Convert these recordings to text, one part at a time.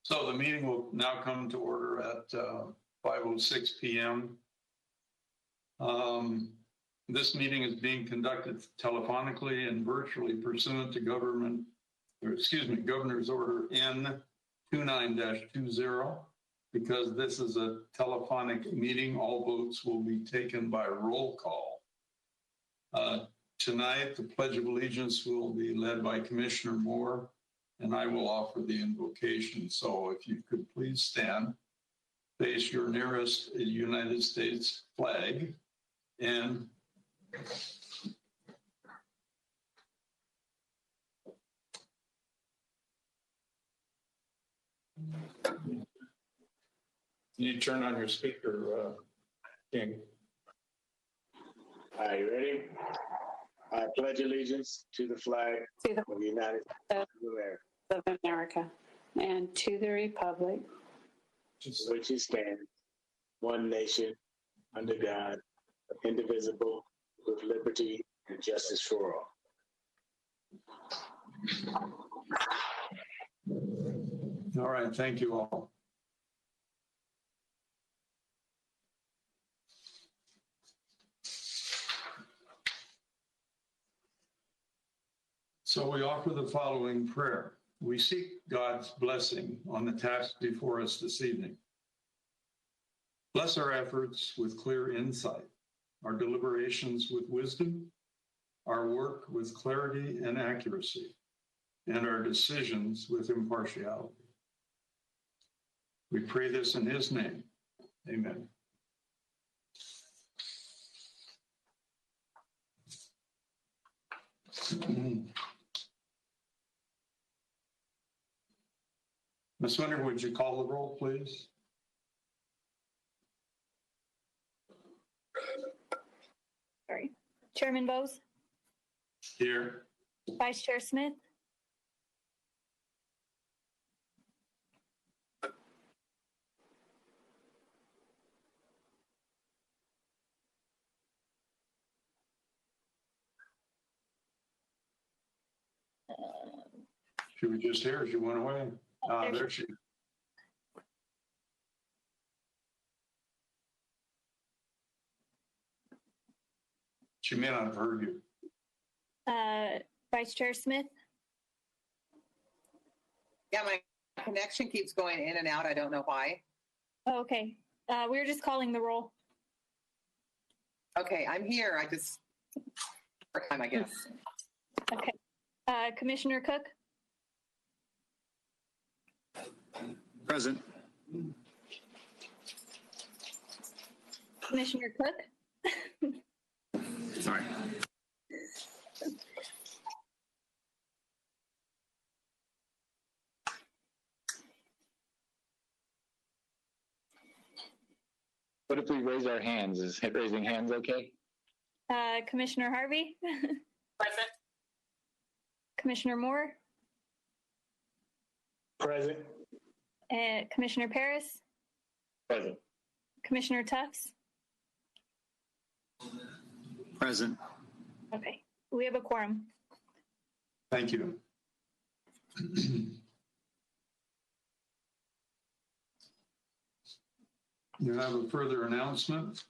So the meeting will now come to order at 5:06 p.m. This meeting is being conducted telephonically and virtually pursuant to Governor's Order N29-20. Because this is a telephonic meeting, all votes will be taken by roll call. Tonight, the Pledge of Allegiance will be led by Commissioner Moore, and I will offer the invocation. So if you could please stand, face your nearest United States flag, and you turn on your speaker, King. Are you ready? I pledge allegiance to the flag of the United States of America and to the republic which it stands, one nation, under God, indivisible, with liberty and justice for all. All right, thank you all. So we offer the following prayer. We seek God's blessing on the task before us this evening. Bless our efforts with clear insight, our deliberations with wisdom, our work with clarity and accuracy, and our decisions with impartiality. We pray this in His name. Amen. Ms. Winter, would you call the roll, please? Sorry. Chairman Bowes? Here. Vice Chair Smith? She was just here. She went away. There she is. She may not have heard you. Vice Chair Smith? Yeah, my connection keeps going in and out. I don't know why. Oh, okay. We were just calling the roll. Okay, I'm here. I just, first time, I guess. Okay. Commissioner Cook? Present. Commissioner Cook? Sorry. What if we raise our hands? Is raising hands okay? Commissioner Harvey? Present. Commissioner Moore? Present. Commissioner Paris? Present. Commissioner Tufts? Present. Okay. We have a quorum. Thank you. You have a further announcement?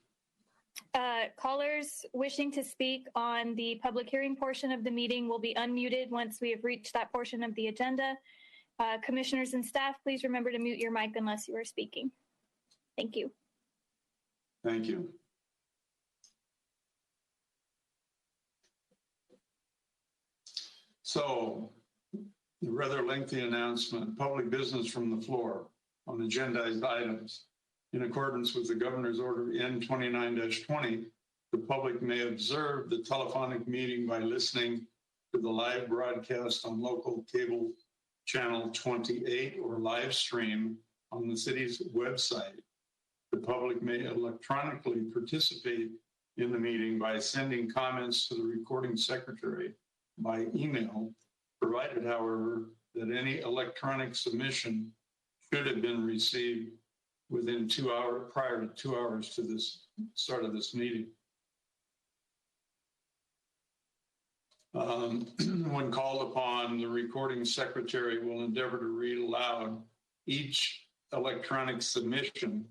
Callers wishing to speak on the public hearing portion of the meeting will be unmuted once we have reached that portion of the agenda. Commissioners and staff, please remember to mute your mic unless you are speaking. Thank you. Thank you. So, a rather lengthy announcement, public business from the floor on agendized items. In accordance with the Governor's Order N29-20, the public may observe the telephonic meeting by listening to the live broadcast on local cable channel 28 or live stream on the city's website. The public may electronically participate in the meeting by sending comments to the recording secretary by email, provided, however, that any electronic submission should have been received within 2 hours, prior to 2 hours to this start of this meeting. When called upon, the recording secretary will endeavor to read aloud each electronic submission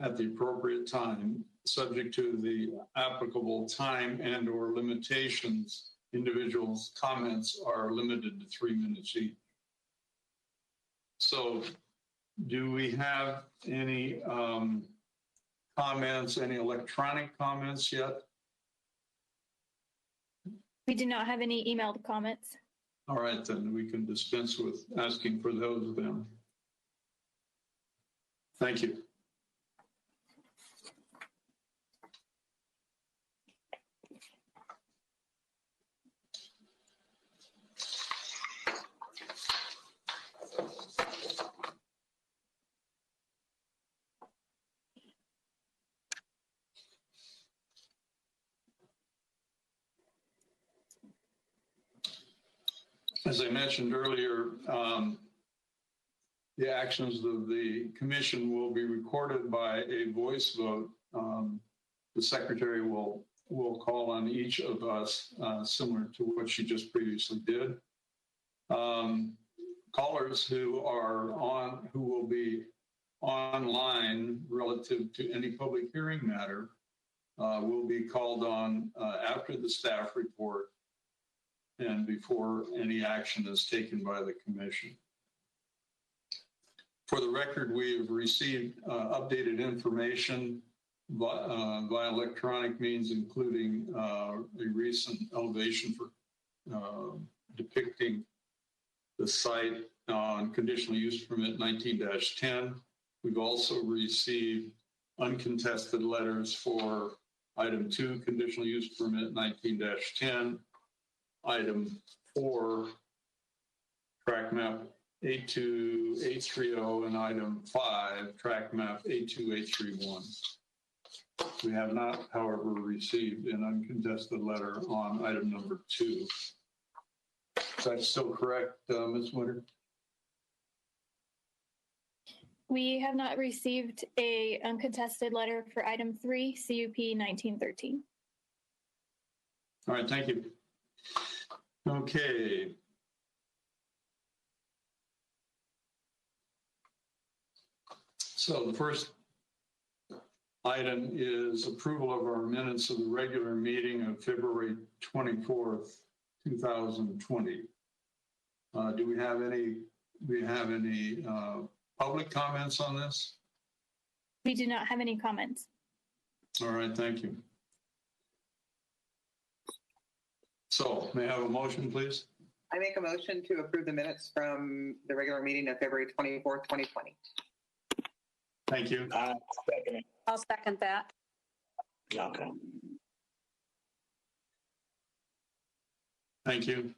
at the appropriate time, subject to the applicable time and or limitations. Individuals' comments are limited to 3 minutes each. So do we have any comments, any electronic comments yet? We do not have any emailed comments. All right, then we can dispense with asking for those then. Thank you. As I mentioned earlier, the actions of the commission will be recorded by a voice vote. The secretary will call on each of us, similar to what she just previously did. Callers who will be online relative to any public hearing matter will be called on after the staff report and before any action is taken by the commission. For the record, we have received updated information via electronic means, including a recent elevation for depicting the site on conditional use permit 19-10. We've also received uncontested letters for item 2, conditional use permit 19-10, item 4, track map 82830, and item 5, track map 82831. We have not, however, received an uncontested letter on item number 2. Is that still correct, Ms. Winter? We have not received a uncontested letter for item 3, CUP 1913. All right, thank you. Okay. So the first item is approval of our minutes of the regular meeting of February 24th, 2020. Do we have any public comments on this? We do not have any comments. All right, thank you. So may I have a motion, please? I make a motion to approve the minutes from the regular meeting of February 24th, 2020. Thank you. Second it. I'll second that. Okay. Thank you.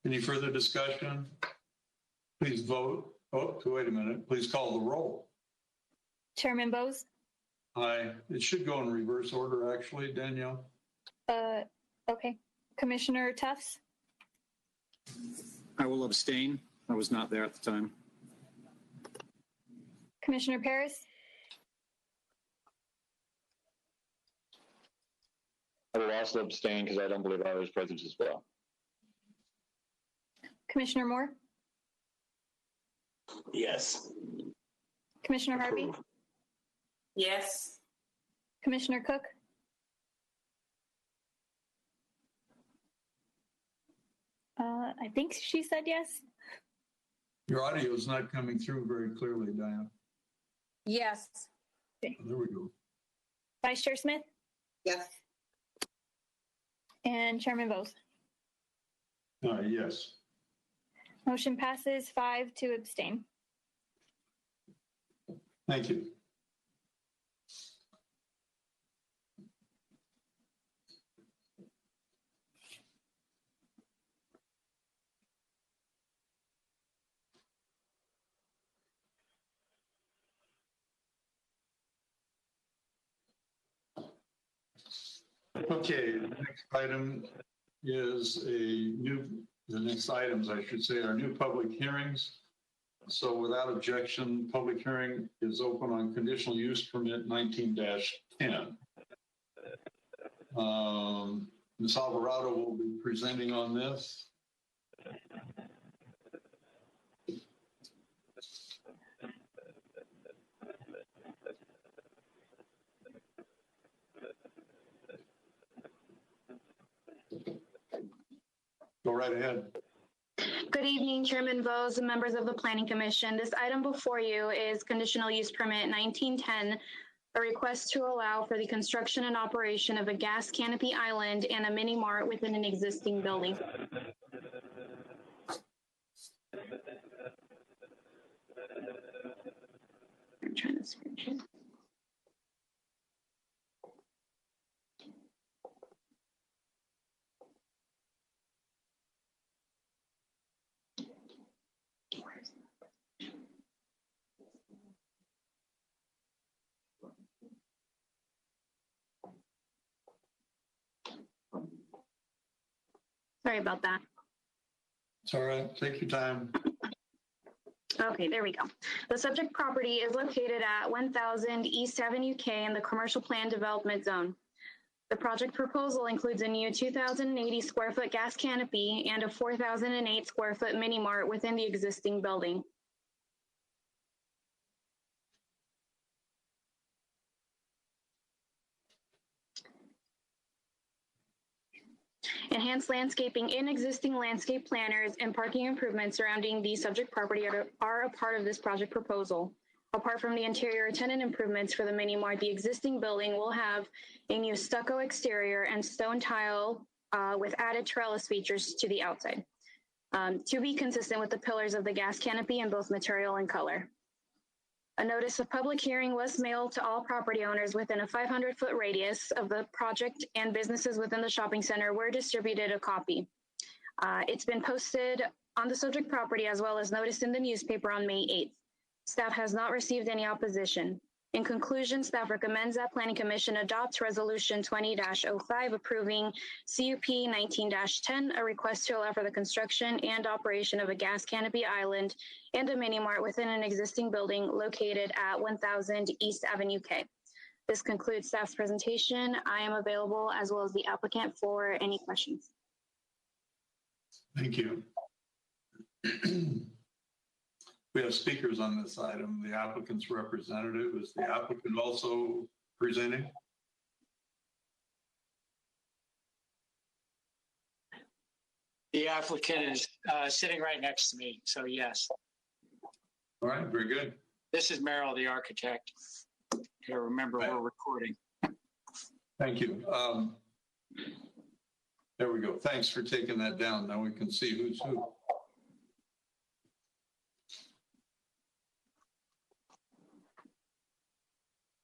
Any further discussion? Please vote. Oh, wait a minute. Please call the roll. Chairman Bose? Aye. It should go in reverse order, actually, Danielle. Okay. Commissioner Tufts? I will abstain. I was not there at the time. Commissioner Paris? I will also abstain because I don't believe I was present as well. Commissioner Moore? Yes. Commissioner Harvey? Approve. Yes. Commissioner Cook? I think she said yes. Your audio is not coming through very clearly, Diane. Yes. There we go. Vice Chair Smith? Yes. And Chairman Bose? Yes. Motion passes 5 to abstain. Thank you. Okay, the next item is the next items, I should say, are new public hearings. So without objection, public hearing is open on conditional use permit 19-10. Ms. Alvarado will be presenting on this. Go right ahead. Good evening, Chairman Vose and members of the Planning Commission. This item before you is conditional use permit 1910, a request to allow for the construction and operation of a gas canopy island and a mini mart within an existing building. I'm trying to switch it. Sorry about that. It's all right. Take your time. Okay, there we go. The subject property is located at 1000 East Avenue K in the Commercial Plan Development Zone. The project proposal includes a new 2,080 square foot gas canopy and a 4,008 square foot mini mart within the existing building. Enhanced landscaping in existing landscape planners and parking improvements surrounding the subject property are a part of this project proposal. Apart from the interior tenant improvements for the mini mart, the existing building will have a new stucco exterior and stone tile with added trellis features to the outside, to be consistent with the pillars of the gas canopy in both material and color. A notice of public hearing was mailed to all property owners within a 500-foot radius of the project, and businesses within the shopping center were distributed a copy. It's been posted on the subject property as well as noticed in the newspaper on May 8th. Staff has not received any opposition. In conclusion, staff recommends that Planning Commission adopt Resolution 20-05 approving CUP 19-10, a request to allow for the construction and operation of a gas canopy island and a mini mart within an existing building located at 1000 East Avenue K. This concludes staff's presentation. I am available as well as the applicant for any questions. Thank you. We have speakers on this item. The applicant's representative. Is the applicant also presenting? The applicant is sitting right next to me, so yes. All right, very good. This is Merrill, the architect. You remember we're recording. Thank you. There we go. Thanks for taking that down. Now we can see who's who.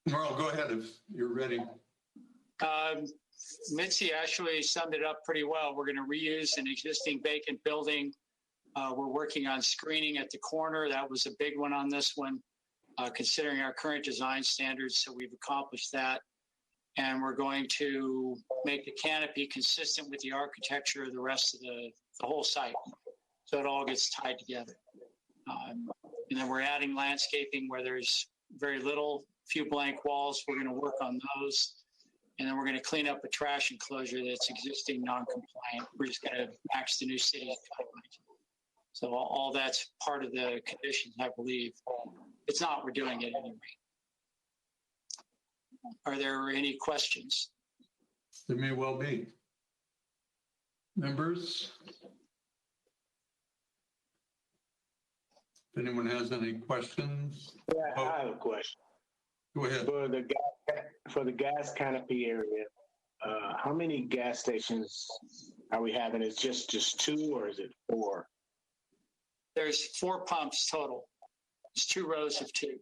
Merle, go ahead if you're ready. Mitzi actually summed it up pretty well. We're going to reuse an existing vacant building. We're working on screening at the corner. That was a big one on this one, considering our current design standards. So we've accomplished that. And we're going to make the canopy consistent with the architecture of the rest of the whole site. So it all gets tied together. And then we're adding landscaping where there's very little, few blank walls. We're going to work on those. And then we're going to clean up a trash enclosure that's existing non-compliant. We're just going to match the new city guidelines. So all that's part of the conditions, I believe. It's not, we're doing it anyway. Are there any questions? There may well be. Members? If anyone has any questions? Yeah, I have a question. Go ahead. For the gas canopy area, how many gas stations are we having? Is just 2 or is it 4? There's 4 pumps total. It's 2 rows of 2.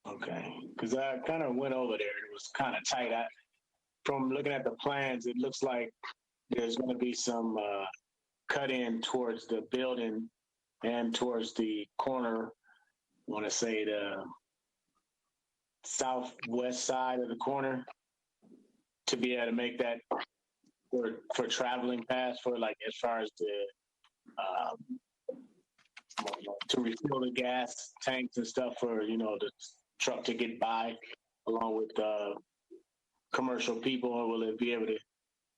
Okay, because I kind of went over there. It was kind of tight. From looking at the plans, it looks like there's going to be some cut in towards the building and towards the corner. I want to say the southwest side of the corner to be able to make that for traveling paths for like as far as the to refill the gas tanks and stuff for the truck to get by along with commercial people, or will it be able to?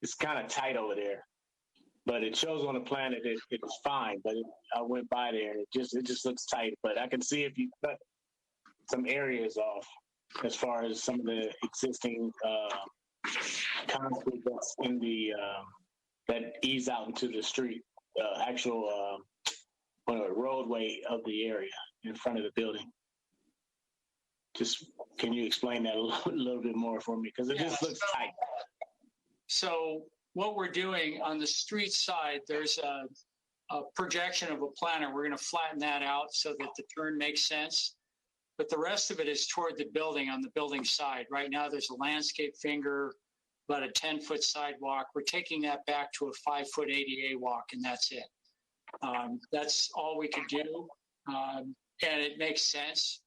It's kind of tight over there, but it shows on the plan that it was fine. But I went by there and it just looks tight. But I can see if you cut some areas off as far as some of the existing concrete that's in the that ease out into the street, actual roadway of the area in front of the building. Just, can you explain that a little bit more for me? Because it just looks tight. So what we're doing on the street side, there's a projection of a planter. We're going to flatten that out so that the turn makes sense. But the rest of it is toward the building, on the building side. Right now, there's a landscape finger, about a 10-foot sidewalk. We're taking that back to a 5-foot ADA walk, and that's it. That's all we could do. And it makes sense.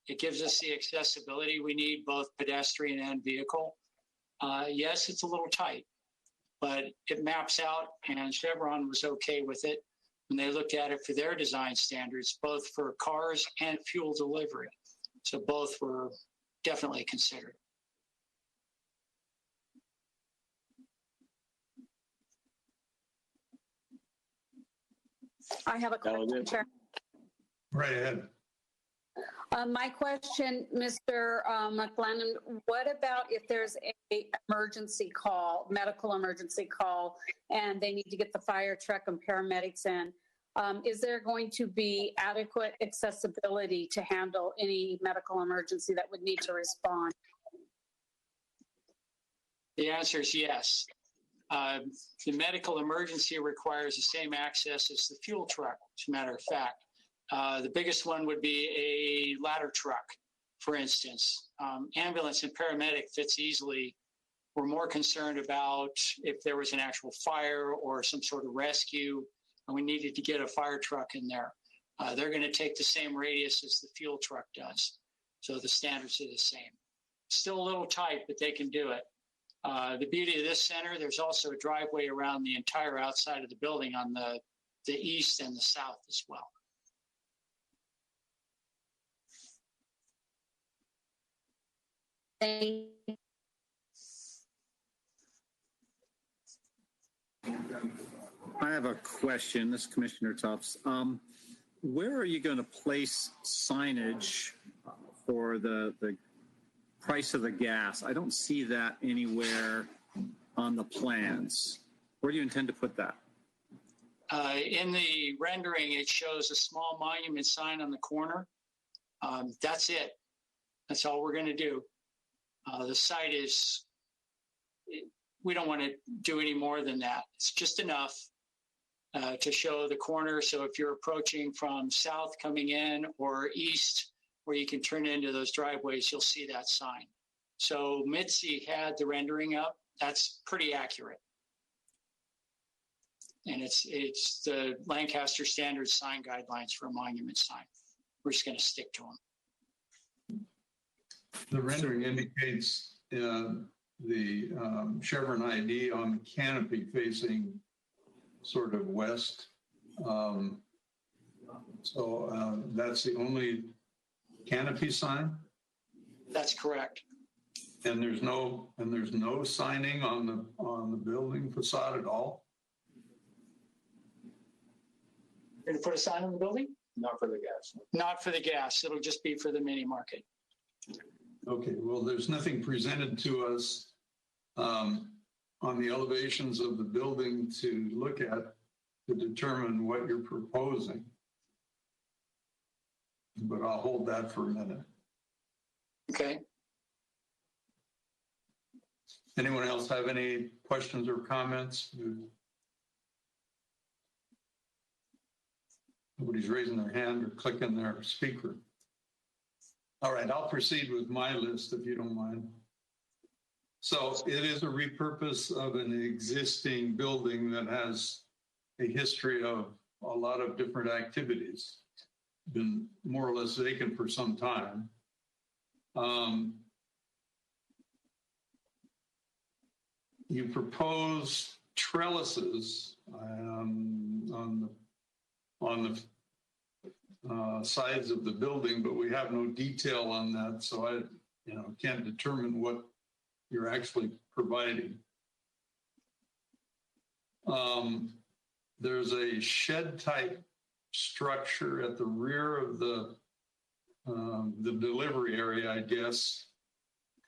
It gives us the accessibility we need, both pedestrian and vehicle. Yes, it's a little tight, but it maps out, and Chevron was okay with it when they looked at it for their design standards, both for cars and fuel delivery. So both were definitely considered. I have a question, Chair. Right ahead. My question, Mr. McLennan, what about if there's a emergency call, medical emergency call, and they need to get the fire truck and paramedics in? Is there going to be adequate accessibility to handle any medical emergency that would need to respond? The answer is yes. The medical emergency requires the same access as the fuel truck, as a matter of fact. The biggest one would be a ladder truck, for instance. Ambulance and paramedic fits easily. We're more concerned about if there was an actual fire or some sort of rescue and we needed to get a fire truck in there. They're going to take the same radius as the fuel truck does. So the standards are the same. Still a little tight, but they can do it. The beauty of this center, there's also a driveway around the entire outside of the building on the east and the south as well. Thank you. I have a question. This is Commissioner Tufts. Where are you going to place signage for the price of the gas? I don't see that anywhere on the plans. Where do you intend to put that? In the rendering, it shows a small monument sign on the corner. That's it. That's all we're going to do. The site is, we don't want to do any more than that. It's just enough to show the corner. So if you're approaching from south coming in or east, where you can turn into those driveways, you'll see that sign. So Mitzi had the rendering up. That's pretty accurate. And it's the Lancaster Standard sign guidelines for a monument sign. We're just going to stick to them. The rendering indicates the Chevron ID on the canopy facing sort of west. So that's the only canopy sign? That's correct. And there's no signing on the building facade at all? You're going to put a sign on the building? Not for the gas. Not for the gas. It'll just be for the mini market. Okay, well, there's nothing presented to us on the elevations of the building to look at to determine what you're proposing. But I'll hold that for a minute. Okay. Anyone else have any questions or comments? Nobody's raising their hand or clicking their speaker. All right, I'll proceed with my list if you don't mind. So it is a repurpose of an existing building that has a history of a lot of different activities. Been more or less vacant for some time. You propose trellises on the sides of the building, but we have no detail on that, so I can't determine what you're actually providing. There's a shed type structure at the rear of the delivery area, I guess,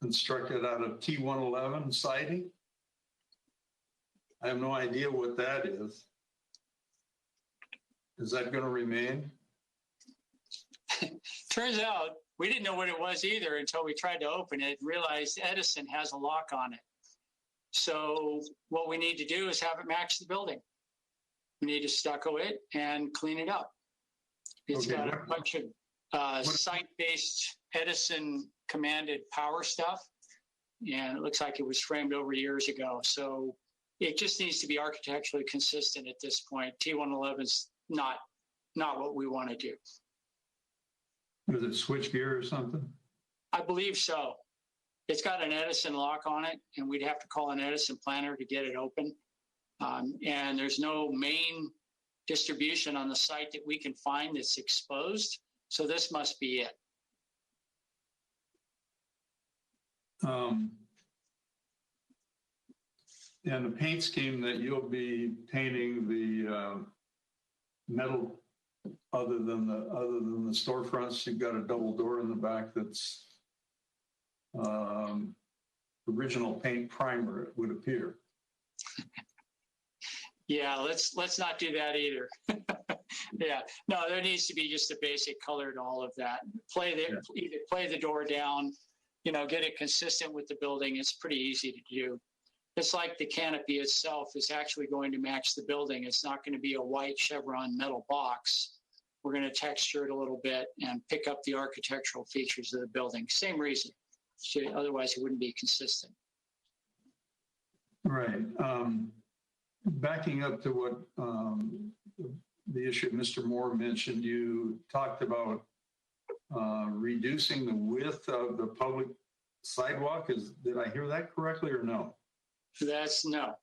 constructed out of T111 siding. I have no idea what that is. Is that going to remain? Turns out we didn't know what it was either until we tried to open it and realized Edison has a lock on it. So what we need to do is have it match the building. We need to stucco it and clean it up. It's Okay, got a bunch of site-based Edison commanded power stuff, and it looks like it was framed over years ago. So it just needs to be architecturally consistent at this point. T111's not what we want to do. Is it switch gear or something? I believe so. It's got an Edison lock on it, and we'd have to call an Edison planner to get it open. And there's no main distribution on the site that we can find that's exposed. So this must be it. And the paint scheme that you'll be painting the metal, other than the storefronts, you've got a double door in the back that's original paint primer, it would appear. Yeah, let's not do that either. Yeah, no, there needs to be just a basic color to all of that. Either play the door down, get it consistent with the building. It's pretty easy to do. It's like the canopy itself is actually going to match the building. It's not going to be a white chevron metal box. We're going to texture it a little bit and pick up the architectural features of the building. Same reason. Otherwise, it wouldn't be consistent. Right. Backing up to what the issue Mr. Moore mentioned, you talked about reducing the width of the public sidewalk. Did I hear that correctly or no? That's no.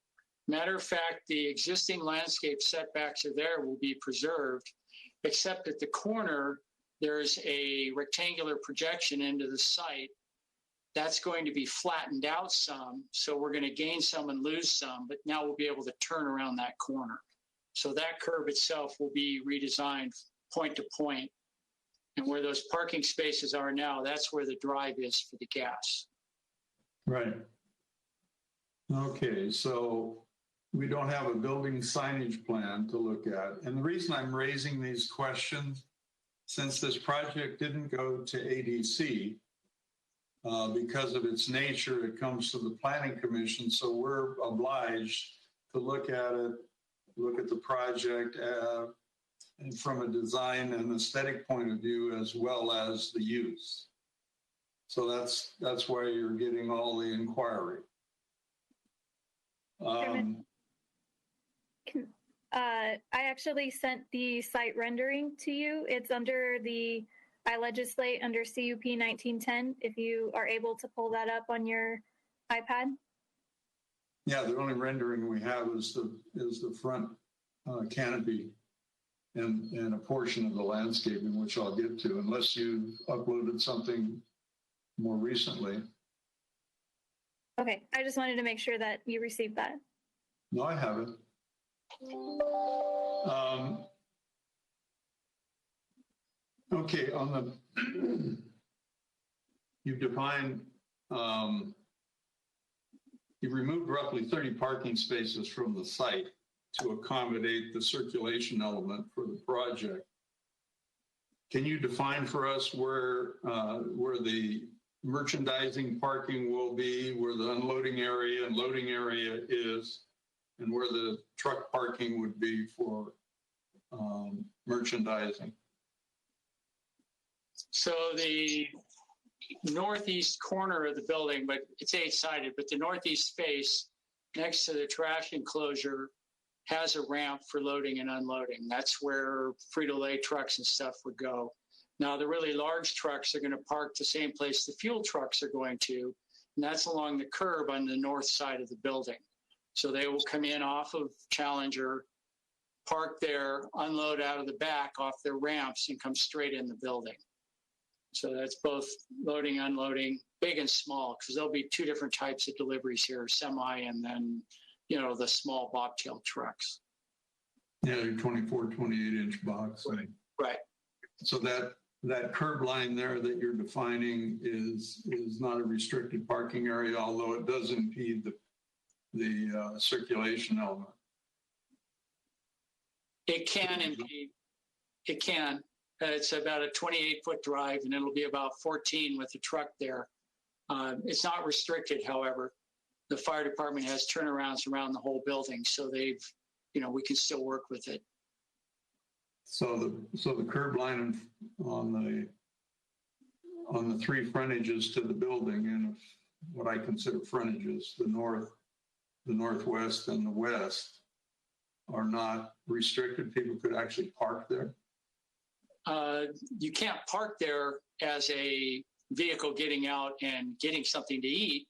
Matter of fact, the existing landscape setbacks are there, will be preserved, except at the corner, there's a rectangular projection into the site. That's going to be flattened out some, so we're going to gain some and lose some, but now we'll be able to turn around that corner. So that curb itself will be redesigned point to point. And where those parking spaces are now, that's where the drive is for the gas. Right. Okay, so we don't have a building signage plan to look at. And the reason I'm raising these questions, since this project didn't go to ADC, because of its nature, it comes to the Planning Commission. So we're obliged to look at it, look at the project and from a design and aesthetic point of view, as well as the use. So that's why you're getting all the inquiry. I actually sent the site rendering to you. It's under the I legislate under CUP 1910, if you are able to pull that up on your iPad. Yeah, the only rendering we have is the front canopy and a portion of the landscaping, which I'll get to, unless you uploaded something more recently. Okay, I just wanted to make sure that you received that. No, I haven't. Okay, on the, you've defined, you've removed roughly 30 parking spaces from the site to accommodate the circulation element for the project. Can you define for us where the merchandising parking will be, where the unloading area and loading area is, and where the truck parking would be for merchandising? So the northeast corner of the building, but it's 8-sided, but the northeast face next to the trash enclosure has a ramp for loading and unloading. That's where Frito-Lay trucks and stuff would go. Now, the really large trucks are going to park the same place the fuel trucks are going to, and that's along the curb on the north side of the building. So they will come in off of Challenger, park there, unload out of the back off their ramps, and come straight in the building. So that's both loading, unloading, big and small, because there'll be two different types of deliveries here, semi and then, the small bobtail trucks. Yeah, your 24, 28-inch box. Right. So that curb line there that you're defining is not a restricted parking area, although it does impede the circulation element. It can indeed. It can. It's about a 28-foot drive, and it'll be about 14 with the truck there. It's not restricted, however. The fire department has turnarounds around the whole building, so they've, we can still work with it. So the curb line on the three frontages to the building, and what I consider frontages, the north, the northwest, and the west, are not restricted. People could actually park there. You can't park there as a vehicle getting out and getting something to eat,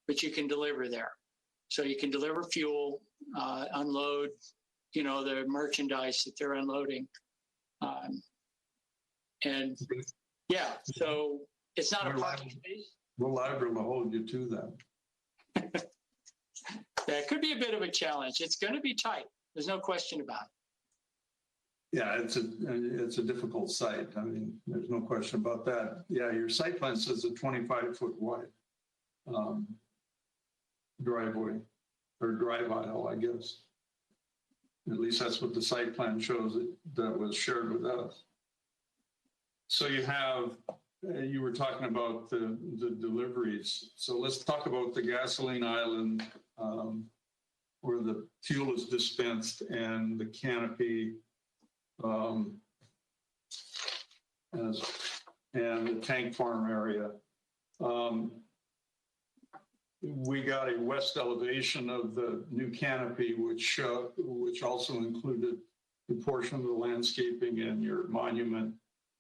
but you can deliver there. So you can deliver fuel, unload, the merchandise that they're unloading. And yeah, so it's not a parking space. We're liable to hold you to that. That could be a bit of a challenge. It's going to be tight. There's no question about it. Yeah, it's a difficult site. I mean, there's no question about that. Yeah, your site plan says a 25-foot wide driveway or drive aisle, I guess. At least that's what the site plan shows that was shared with us. So you were talking about the deliveries. So let's talk about the gasoline island where the fuel is dispensed and the canopy and the tank farm area. We got a west elevation of the new canopy, which also included a portion of the landscaping and your monument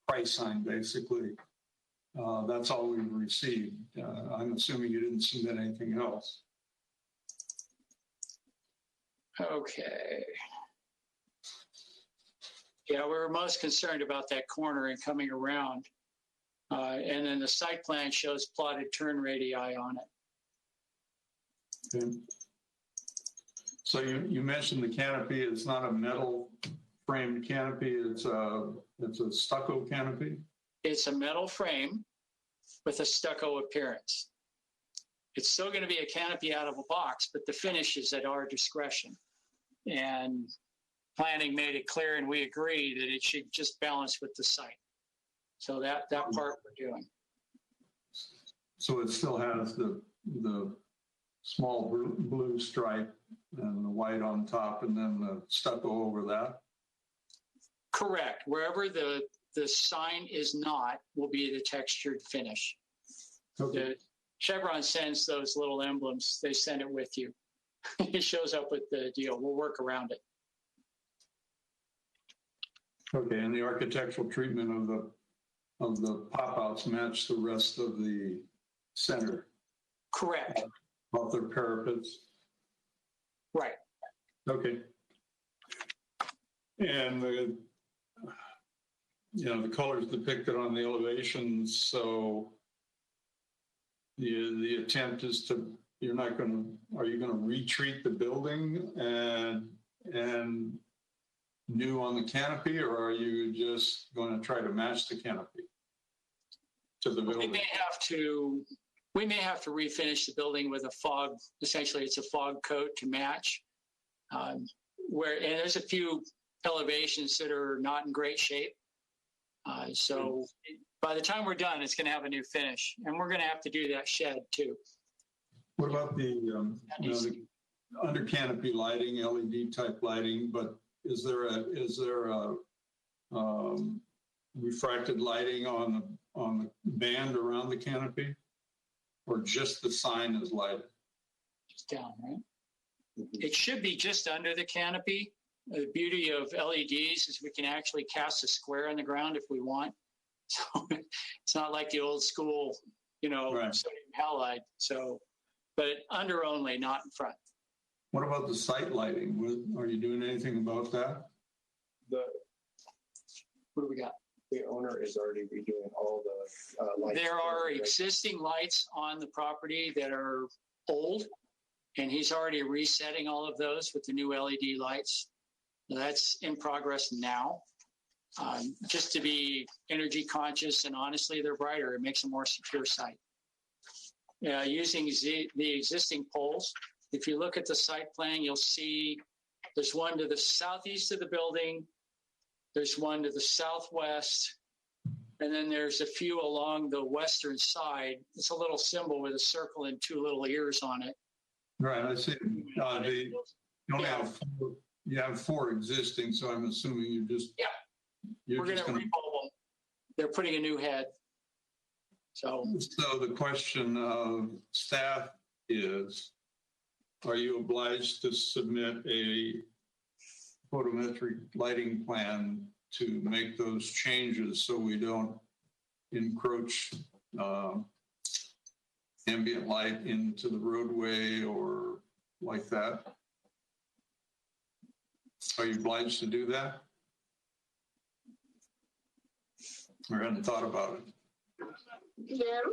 price sign, basically. That's all we've received. I'm assuming you didn't submit anything else. Okay. Yeah, we were most concerned about that corner and coming around. And then the site plan shows plotted turn radii on it. Okay. So you mentioned the canopy. It's not a metal framed canopy. It's a stucco canopy. It's a metal frame with a stucco appearance. It's still going to be a canopy out of a box, but the finish is at our discretion. And planning made it clear, and we agree that it should just balance with the site. So that part we're doing. So it still has the small blue stripe and the white on top, and then the stucco over that? Correct. Wherever the sign is not will be the textured finish. Okay. The Chevron sends those little emblems. They send it with you. It shows up with the deal. We'll work around it. Okay, and the architectural treatment of the pop-outs match the rest of the center? Correct. Both their parapets? Right. Okay. And the colors depicted on the elevations, so the attempt is are you going to retreat the building and new on the canopy, or are you just going to try to match the canopy to the building? We may have to refinish the building with a fog. Essentially, it's a fog coat to match. And there's a few elevations that are not in great shape. So by the time we're done, it's going to have a new finish, and we're going to have to do that shed too. What about the under canopy lighting, LED type lighting? But is there a refracted lighting on the band around the canopy, or just the sign is lighted? Just down, right? It should be just under the canopy. The beauty of LEDs is we can actually cast a square on the ground if we want. So it's not like the old school, right. Sodium halide. So, but under only, not in front. What about the site lighting? Are you doing anything about that? What do we got? The owner is already redoing all the lights. There are existing lights on the property that are old, and he's already resetting all of those with the new LED lights. That's in progress now. Just to be energy conscious, and honestly, they're brighter. It makes a more secure site. Using the existing poles, If you look at the site plan, you'll see there's one to the southeast of the building, there's one to the southwest, and then there's a few along the western side. It's a little symbol with a circle and two little ears on it. Right, I see. You have four existing, so I'm assuming you're just. Yeah. You're We're going to just rebulb them. They're putting a new head. So the question of staff is, are you obliged to submit a photometric lighting plan to make those changes so we don't encroach ambient light into the roadway or like that? Are you obliged to do that? Or hadn't thought about it? Jim?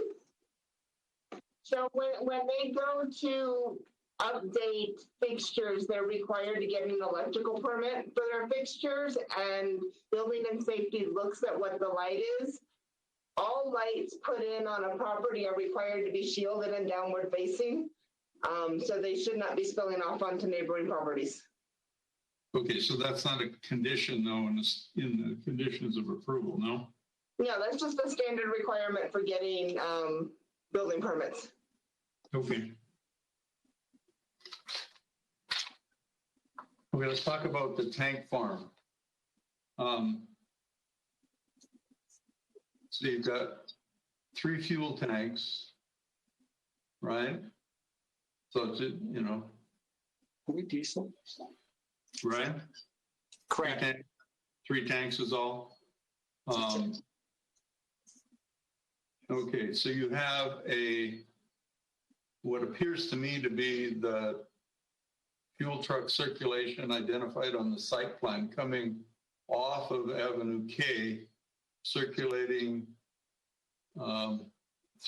So when they go to update fixtures, they're required to get an electrical permit for their fixtures, and building and safety looks at what the light is. All lights put in on a property are required to be shielded and downward facing. So they should not be spilling off onto neighboring properties. Okay, so that's not a condition though in the conditions of approval, no? Yeah, that's just a standard requirement for getting building permits. Okay. Okay, let's talk about the tank farm. So you've got 3 fuel tanks, right? So it's, are we diesel? Right? Correct. 3 tanks is all. Okay, so you have what appears to me to be the fuel truck circulation identified on the site plan coming off of Avenue K, circulating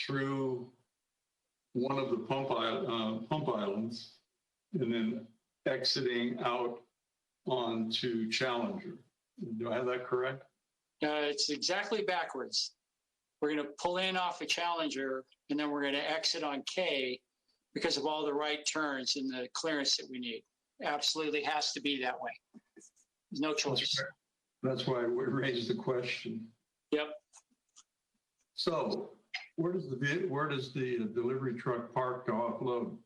through one of the pump islands and then exiting out onto Challenger. Do I have that correct? It's exactly backwards. We're going to pull in off a Challenger, and then we're going to exit on K because of all the right turns and the clearance that we need. Absolutely has to be that way. There's no choice. That's why we raised the question. Yep. So where does the delivery truck park to offload?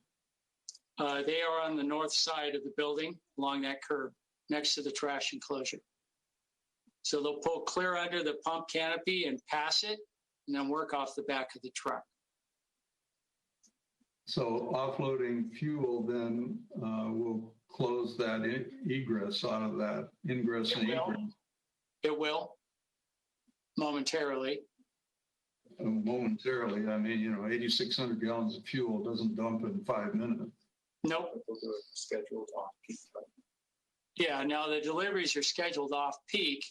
They are on the north side of the building along that curb next to the trash enclosure. So they'll pull clear under the pump canopy and pass it and then work off the back of the truck. So offloading fuel then will close that egress out of that ingress and egress. It will, momentarily. Momentarily, I mean, 8,600 gallons of fuel doesn't dump in 5 minutes. Nope. Scheduled off peak. Yeah, now the deliveries are scheduled off peak.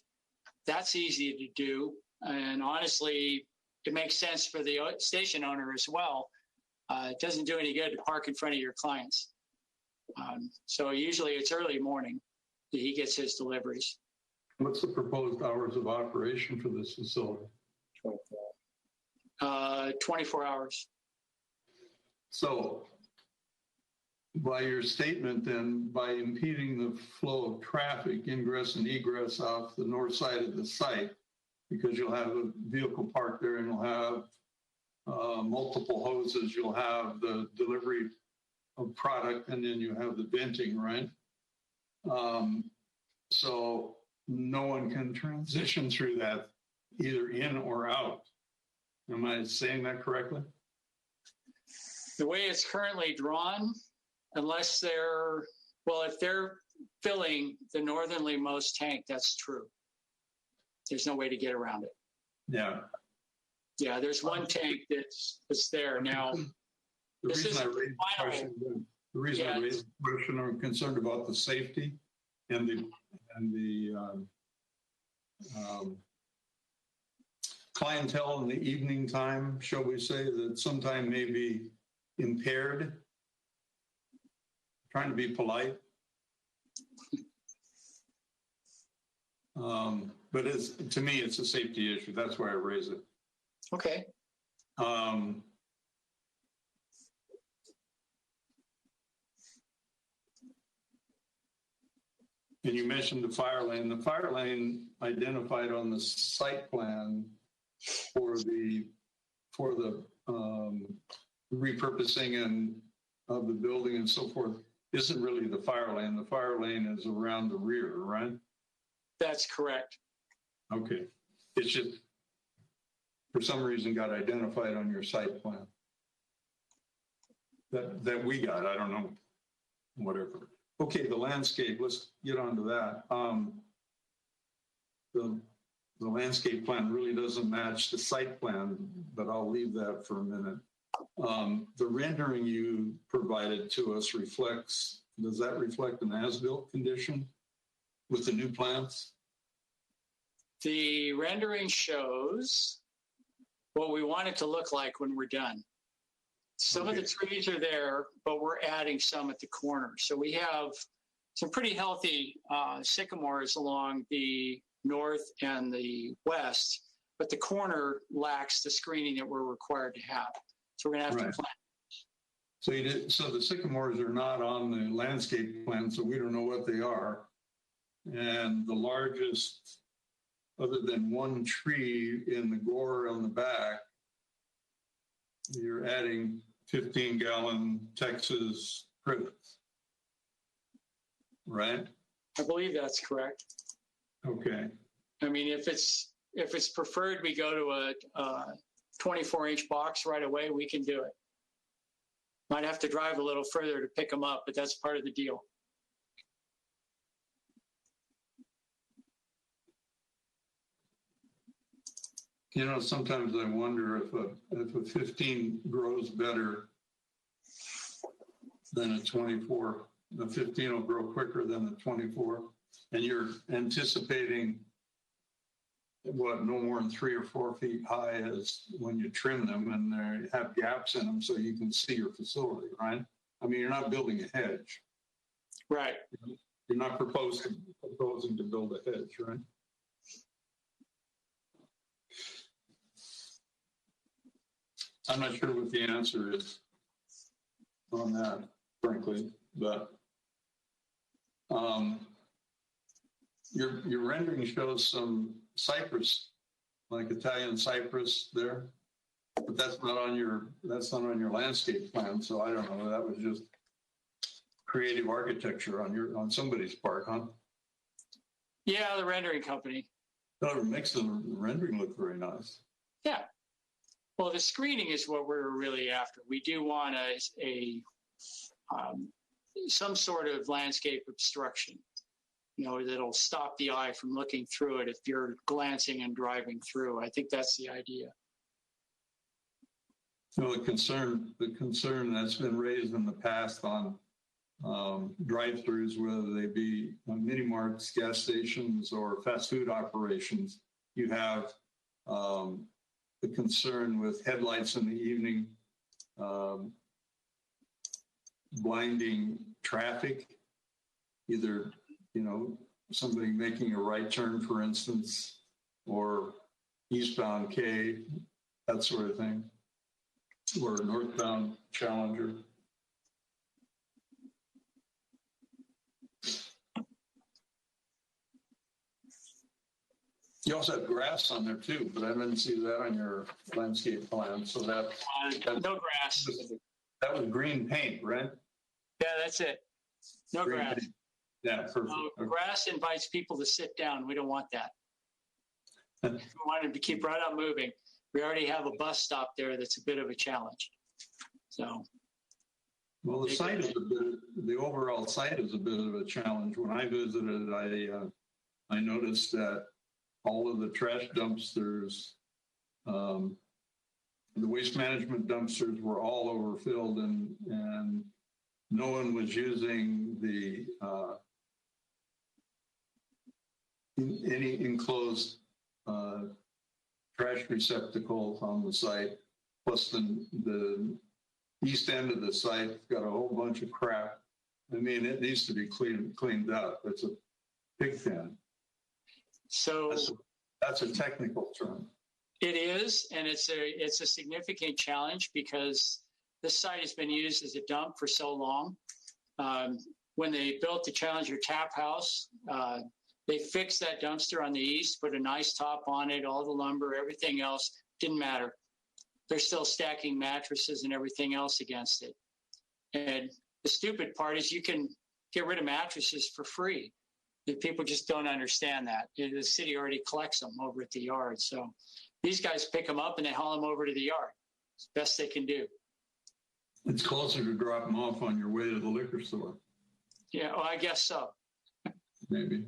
That's easy to do. And honestly, it makes sense for the station owner as well. It doesn't do any good to park in front of your clients. So usually it's early morning that he gets his deliveries. What's the proposed hours of operation for this facility? 24 hours. So by your statement then, by impeding the flow of traffic, ingress and egress off the north side of the site, because you'll have a vehicle parked there and you'll have multiple hoses, you'll have the delivery of product, and then you have the venting, right? So no one can transition through that either in or out. Am I saying that correctly? The way it's currently drawn, unless if they're filling the northernly-most tank, that's true. There's no way to get around it. Yeah. Yeah, there's one tank that's there now. The reason I raised the question, I'm concerned about the safety and the clientele in the evening time, shall we say, that sometime may be impaired. Trying to be polite. But to me, it's a safety issue. That's why I raise it. Okay. And you mentioned the fire lane. The fire lane identified on the site plan for the repurposing and of the building and so forth isn't really the fire lane. The fire lane is around the rear, right? That's correct. Okay. It's just, for some reason, got identified on your site plan. That we got, I don't know, whatever. Okay, the landscape, let's get on to that. The landscape plan really doesn't match the site plan, but I'll leave that for a minute. The rendering you provided to us does that reflect an as-built condition with the new plans? The rendering shows what we want it to look like when we're done. Some of the trees are there, but we're adding some at the corner. So we have some pretty healthy sycamores along the north and the west, but the corner lacks the screening that we're required to have. So we're going to have to plant. So the sycamores are not on the landscape plan, so we don't know what they are. And the largest, other than one tree in the gore on the back, you're adding 15-gallon Texas privets, right? I believe that's correct. Okay. I mean, if it's preferred, we go to a 24-inch box right away. We can do it. Might have to drive a little further to pick them up, but that's part of the deal. You know, sometimes I wonder if a 15 grows better than a 24. The 15 will grow quicker than the 24. And you're anticipating what, no more than 3 or 4 feet high as when you trim them, and they have gaps in them so you can see your facility, right? I mean, you're not building a hedge. Right. You're not proposing to build a hedge, right? I'm not sure what the answer is on that, frankly, but your rendering shows some cypress, like Italian cypress there, but that's not on your landscape plan. So I don't know. That was just creative architecture on somebody's part, huh? Yeah, the rendering company. That makes the rendering look very nice. Yeah. Well, the screening is what we're really after. We do want some sort of landscape obstruction, that'll stop the eye from looking through it if you're glancing and driving through. I think that's the idea. So the concern that's been raised in the past on drive-throughs, whether they be mini marts, gas stations, or fast food operations, you have the concern with headlights in the evening, blinding traffic, either, somebody making a right turn, for instance, or eastbound K, that sort of thing, or northbound Challenger. You also have grass on there too, but I didn't see that on your landscape plan. So that no grass. That was green paint, right? Yeah, that's it. No green grass. Paint. Yeah, perfect. Grass invites people to sit down. We don't want that. We want them to keep right on moving. We already have a bus stop there that's a bit of a challenge. So. Well, the overall site is a bit of a challenge. When I visited, I noticed that all of the trash dumpsters, the waste management dumpsters were all overfilled, and no one was using any enclosed trash receptacles on the site. Plus the east end of the site got a whole bunch of crap. I mean, it needs to be cleaned up. It's a pig pen. So that's a technical term. It is, and it's a significant challenge because this site has been used as a dump for so long. When they built the Challenger Tap House, They fixed that dumpster on the east, put a nice top on it, all the lumber, everything else, didn't matter. They're still stacking mattresses and everything else against it. And the stupid part is you can get rid of mattresses for free. The people just don't understand that. The city already collects them over at the yard. So these guys pick them up and they haul them over to the yard. It's the best they can do. It's closer to drop them off on your way to the liquor store. Yeah, well, I guess so. Maybe.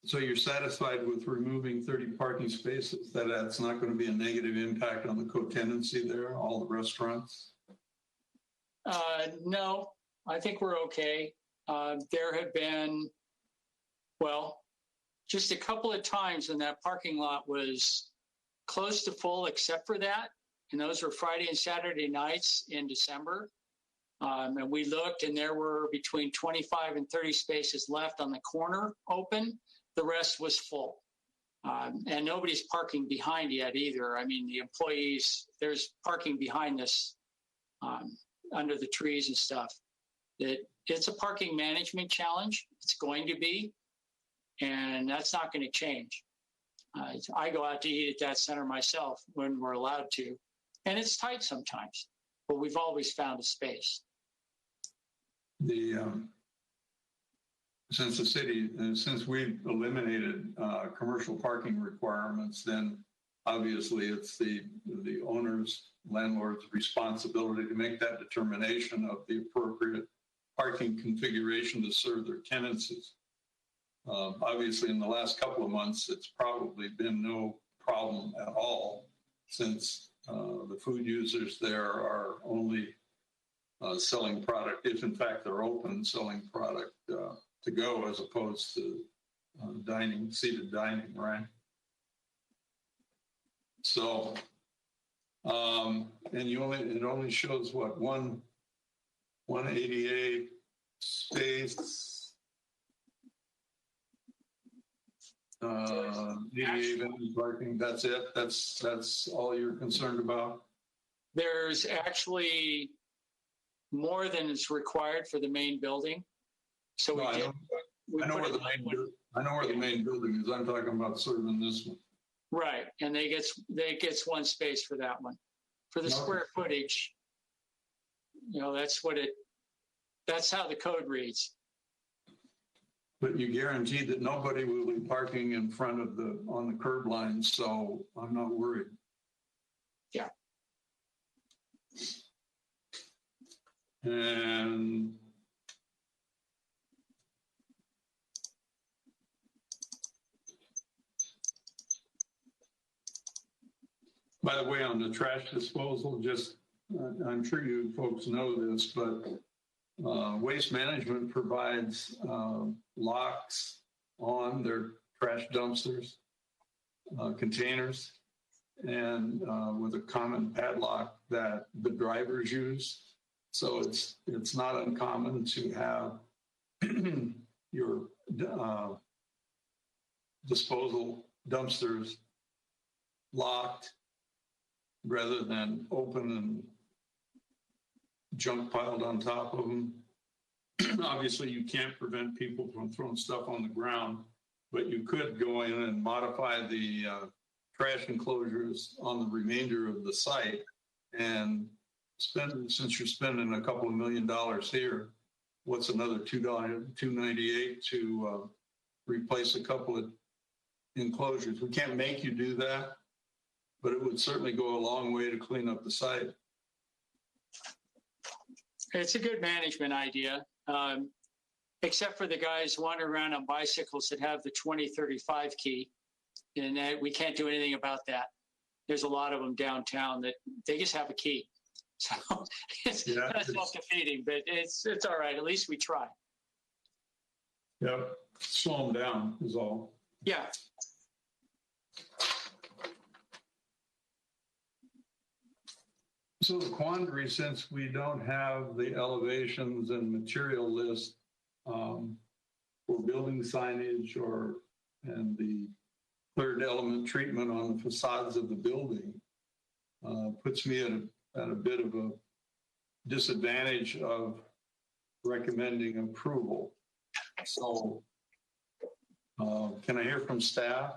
So you're satisfied with removing 30 parking spaces? That's not going to be a negative impact on the co-tenancy there, all the restaurants? No, I think we're okay. There have been, well, just a couple of times when that parking lot was close to full except for that. And those were Friday and Saturday nights in December. And we looked and there were between 25 and 30 spaces left on the corner open. The rest was full. And nobody's parking behind yet either. I mean, the employees, there's parking behind this under the trees and stuff. It's a parking management challenge. It's going to be, and that's not going to change. I go out to eat at that center myself when we're allowed to, and it's tight sometimes, but we've always found a space. Since we've eliminated commercial parking requirements, then obviously it's the owner's, landlord's responsibility to make that determination of the appropriate parking configuration to serve their tenancies. Obviously, in the last couple of months, it's probably been no problem at all, since the food users there are only selling product, if in fact they're open, selling product to go as opposed to seated dining, right? So, and it only shows what, one ADA space, ADA vending parking, that's it? That's all you're concerned about? There's actually more than is required for the main building. So no, I know where the main building is. I'm talking about serving this one. Right, and they gets one space for that one. For the square footage, that's how the code reads. But you guarantee that nobody will be parking in front of on the curb line, so I'm not worried. Yeah. And by the way, on the trash disposal, I'm sure you folks know this, but Waste Management provides locks on their trash dumpsters, containers, and with a common padlock that the drivers use. So it's not uncommon to have your disposal dumpsters locked rather than open and junk piled on top of them. Obviously, you can't prevent people from throwing stuff on the ground, but you could go in and modify the trash enclosures on the remainder of the site and since you're spending a couple of $1 million here, what's another $298 to replace a couple of enclosures? We can't make you do that, but it would certainly go a long way to clean up the site. It's a good management idea, except for the guys wandering around on bicycles that have the 2035 key, and we can't do anything about that. There's a lot of them downtown that they just have a key. So it's kind of self-defeating, but it's all right. At least we try. Yep. Slow them down is all. Yeah. So the quandary, since we don't have the elevations and material list for building signage and the cleared element treatment on the facades of the building, puts me at a bit of a disadvantage of recommending approval. So can I hear from staff?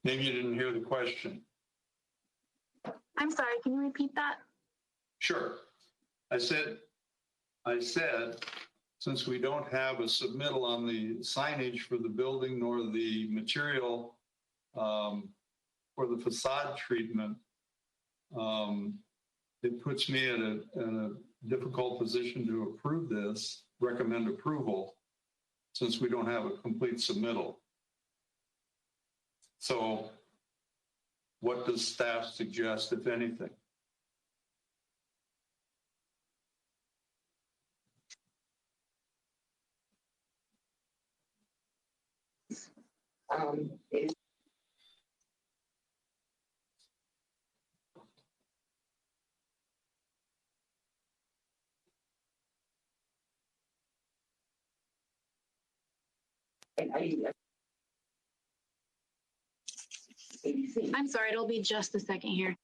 Maybe you didn't hear the question. I'm sorry, can you repeat that? Sure. I said, since we don't have a submittal on the signage for the building nor the material for the facade treatment, it puts me in a difficult position to approve this, recommend approval, since we don't have a complete submittal. So what does staff suggest, if anything? I'm sorry, it'll be just a second here.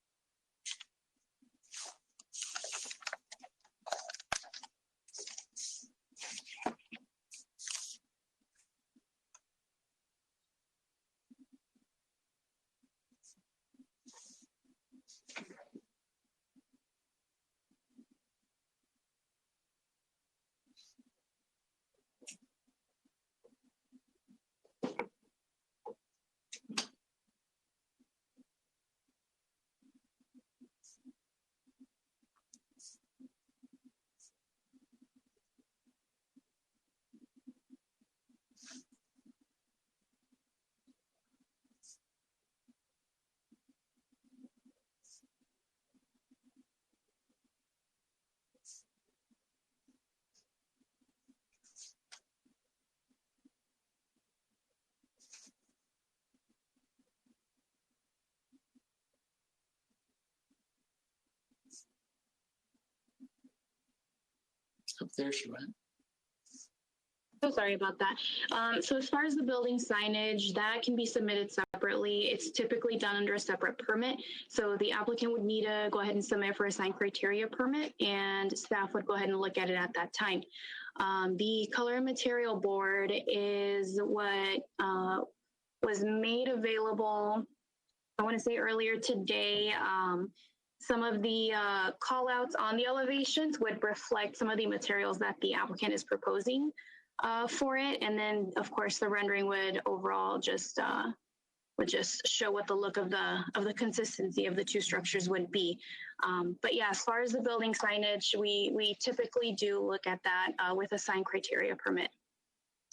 Up there she went. So sorry about that. So as far as the building signage, that can be submitted separately. It's typically done under a separate permit. So the applicant would need to go ahead and submit for a sign criteria permit, and staff would go ahead and look at it at that time. The color and material board is what was made available, I want to say earlier today. Some of the call outs on the elevations would reflect some of the materials that the applicant is proposing for it. And then of course the rendering would overall just show what the look of the consistency of the two structures would be. But yeah, as far as the building signage, we typically do look at that with a sign criteria permit.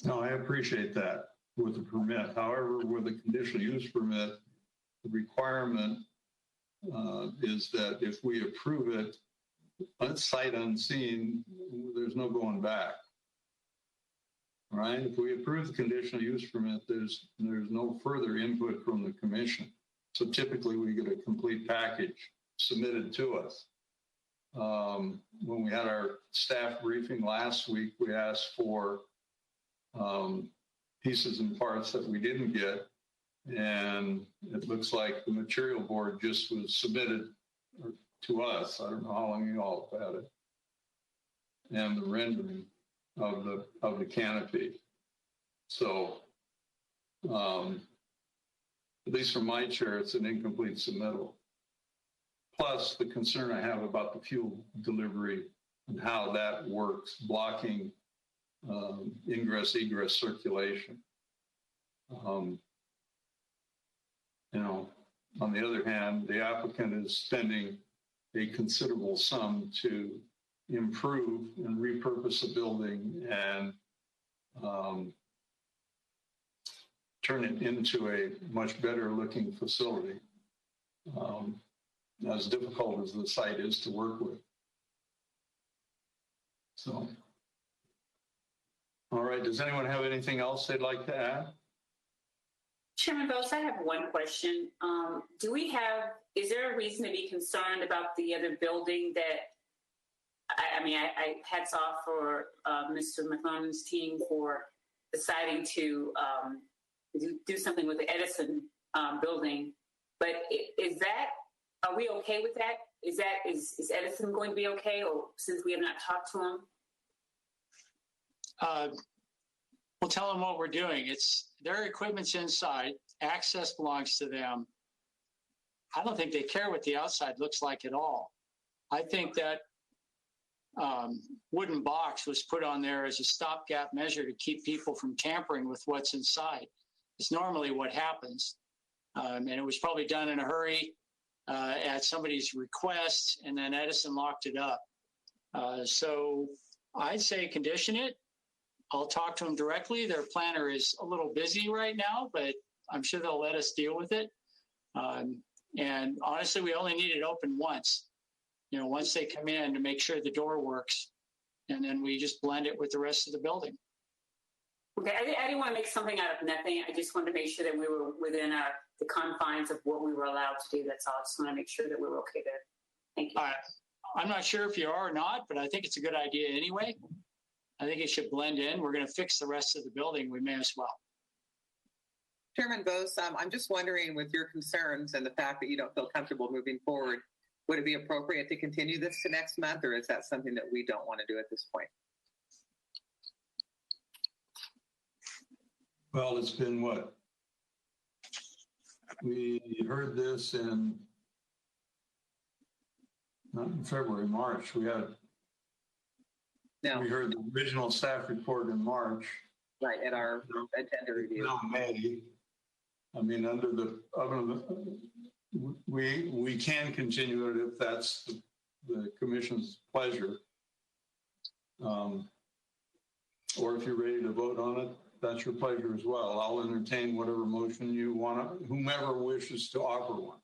No, I appreciate that with the permit. However, with the conditional use permit, the requirement is that if we approve it sight unseen, there's no going back. Right? If we approve the conditional use permit, there's no further input from the commission. So typically we get a complete package submitted to us. When we had our staff briefing last week, we asked for pieces and parts that we didn't get. And it looks like the material board just was submitted to us. I don't know how long you all have had it. And the rendering of the canopy. So at least from my chair, it's an incomplete submittal. Plus the concern I have about the fuel delivery and how that works, blocking ingress, egress circulation. You know, on the other hand, the applicant is spending a considerable sum to improve and repurpose a building and turn it into a much better looking facility, as difficult as the site is to work with. So, all right, does anyone have anything else they'd like to add? Chairman Bose, I have one question. Is there a reason to be concerned about the other building that, I hats off for Mr. McClellan's team for deciding to do something with the Edison building, but are we okay with that? Is Edison going to be okay, or since we have not talked to him? We'll tell them what we're doing. Their equipment's inside. Access belongs to them. I don't think they care what the outside looks like at all. I think that wooden box was put on there as a stopgap measure to keep people from tampering with what's inside. It's normally what happens. And it was probably done in a hurry at somebody's request, and then Edison locked it up. So I'd say condition it. I'll talk to them directly. Their planner is a little busy right now, but I'm sure they'll let us deal with it. And honestly, we only need it open once. Once they come in to make sure the door works, and then we just blend it with the rest of the building. Okay, I didn't want to make something out of nothing. I just wanted to make sure that we were within the confines of what we were allowed to do. That's all. I just want to make sure that we were okay there. Thank you. I'm not sure if you are or not, but I think it's a good idea anyway. I think it should blend in. We're going to fix the rest of the building. We may as well. Chairman Bose, I'm just wondering, with your concerns and the fact that you don't feel comfortable moving forward, would it be appropriate to continue this to next month, or is that something that we don't want to do at this point? Well, it's been what? We heard this not in February, March. We heard the original staff report in March. Right, at our agenda review. No, May. We can continue it if that's the commission's pleasure. Or if you're ready to vote on it, that's your pleasure as well. I'll entertain whatever motion you want, whomever wishes to offer one.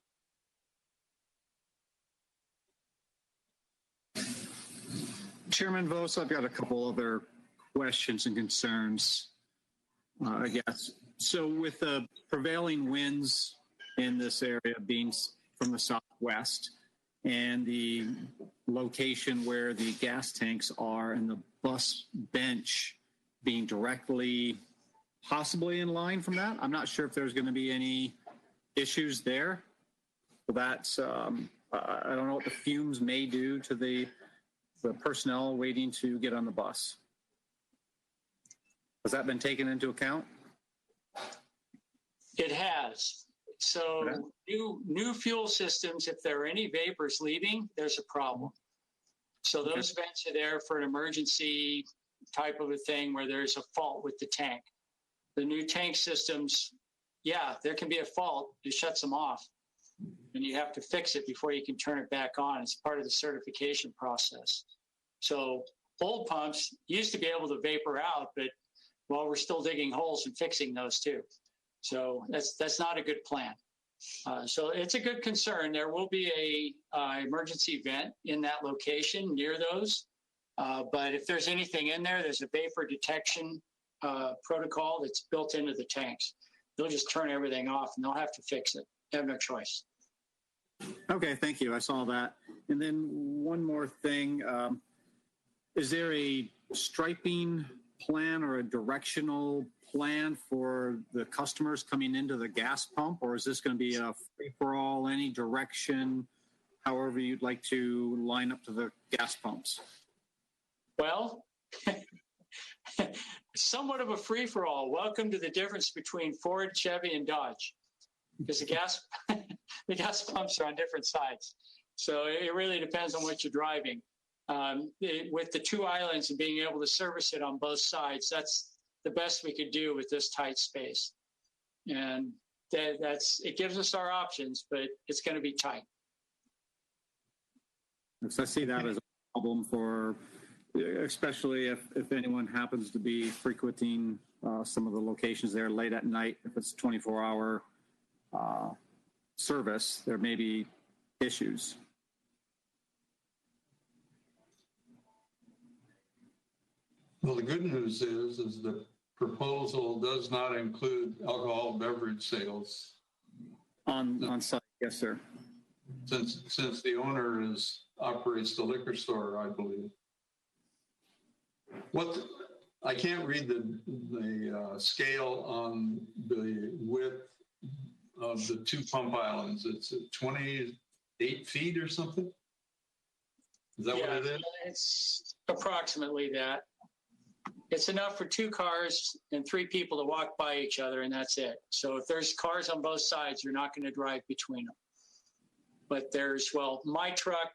Chairman Vos, I've got a couple other questions and concerns, I guess. So with the prevailing winds in this area being from the southwest and the location where the gas tanks are and the bus bench being directly possibly in line from that, I'm not sure if there's going to be any issues there. That's, I don't know what the fumes may do to the personnel waiting to get on the bus. Has that been taken into account? It has. So new fuel systems, if there are any vapors leaving, there's a problem. So those vents are there for an emergency type of a thing where there's a fault with the tank. The new tank systems, there can be a fault. It shuts them off. And you have to fix it before you can turn it back on. It's part of the certification process. So old pumps used to be able to vapor out, but we're still digging holes and fixing those too. So that's not a good plan. So it's a good concern. There will be a emergency vent in that location near those. But if there's anything in there, there's a vapor detection protocol that's built into the tanks. They'll just turn everything off and they'll have to fix it. They have no choice. Okay, thank you. I saw that. And then one more thing. Is there a striping plan or a directional plan for the customers coming into the gas pump, or is this going to be a free-for-all, any direction, however you'd like to line up to the gas pumps? Well, somewhat of a free-for-all. Welcome to the difference between Ford, Chevy, and Dodge, because the gas pumps are on different sides. So it really depends on what you're driving. With the two islands and being able to service it on both sides, that's the best we could do with this tight space. And it gives us our options, but it's going to be tight. So I see that as a problem for, especially if anyone happens to be frequenting some of the locations there late at night. If it's 24-hour service, there may be issues. Well, the good news is that proposal does not include alcohol beverage sales. On site, yes, sir. Since the owner operates the liquor store, I believe. I can't read the scale on the width of the two pump islands. It's 28 feet or something. Is that what it is? It's approximately that. It's enough for 2 cars and 3 people to walk by each other, and that's it. So if there's cars on both sides, you're not going to drive between them. But my truck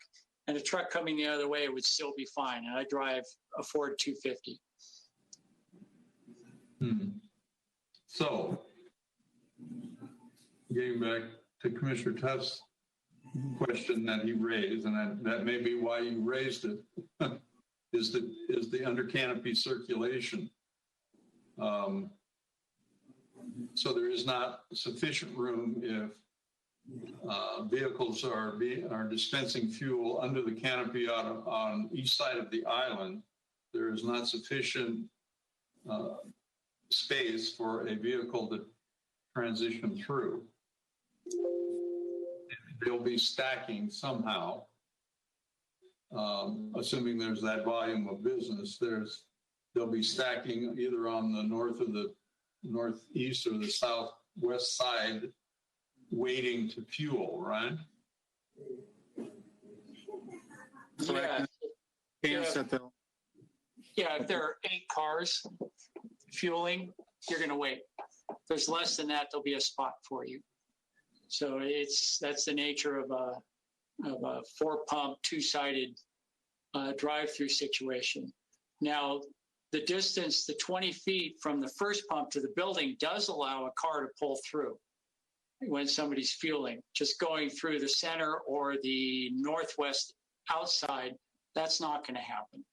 and a truck coming the other way would still be fine. And I drive a Ford 250. So, getting back to Commissioner Tuff's question that he raised, and that may be why you raised it, is the under canopy circulation. So there is not sufficient room if vehicles are dispensing fuel under the canopy on each side of the island. There is not sufficient space for a vehicle to transition through. They'll be stacking somehow, assuming there's that volume of business. They'll be stacking either on the northeast or the southwest side, waiting to fuel, right? Yeah. Yeah, if there are 8 cars fueling, you're going to wait. If there's less than that, there'll be a spot for you. So that's the nature of a 4-pump, 2-sided drive-through situation. Now, the distance, the 20 feet from the first pump to the building, does allow a car to pull through when somebody's fueling. Just going through the center or the northwest outside, that's not going to happen.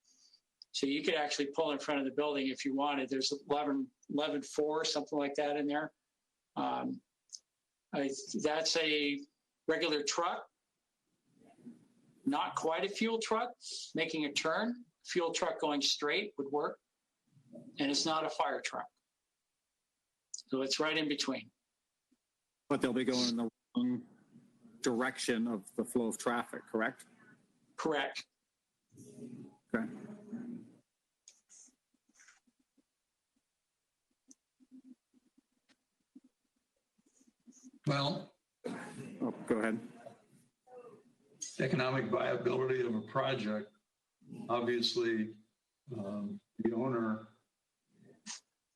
So you could actually pull in front of the building if you wanted. There's 11.4, something like that in there. That's a regular truck, not quite a fuel truck, making a turn. Fuel truck going straight would work. And it's not a fire truck. So it's right in between. But they'll be going in the wrong direction of the flow of traffic, correct? Correct. Okay. Well, go ahead. Economic viability of a project. Obviously, the owner,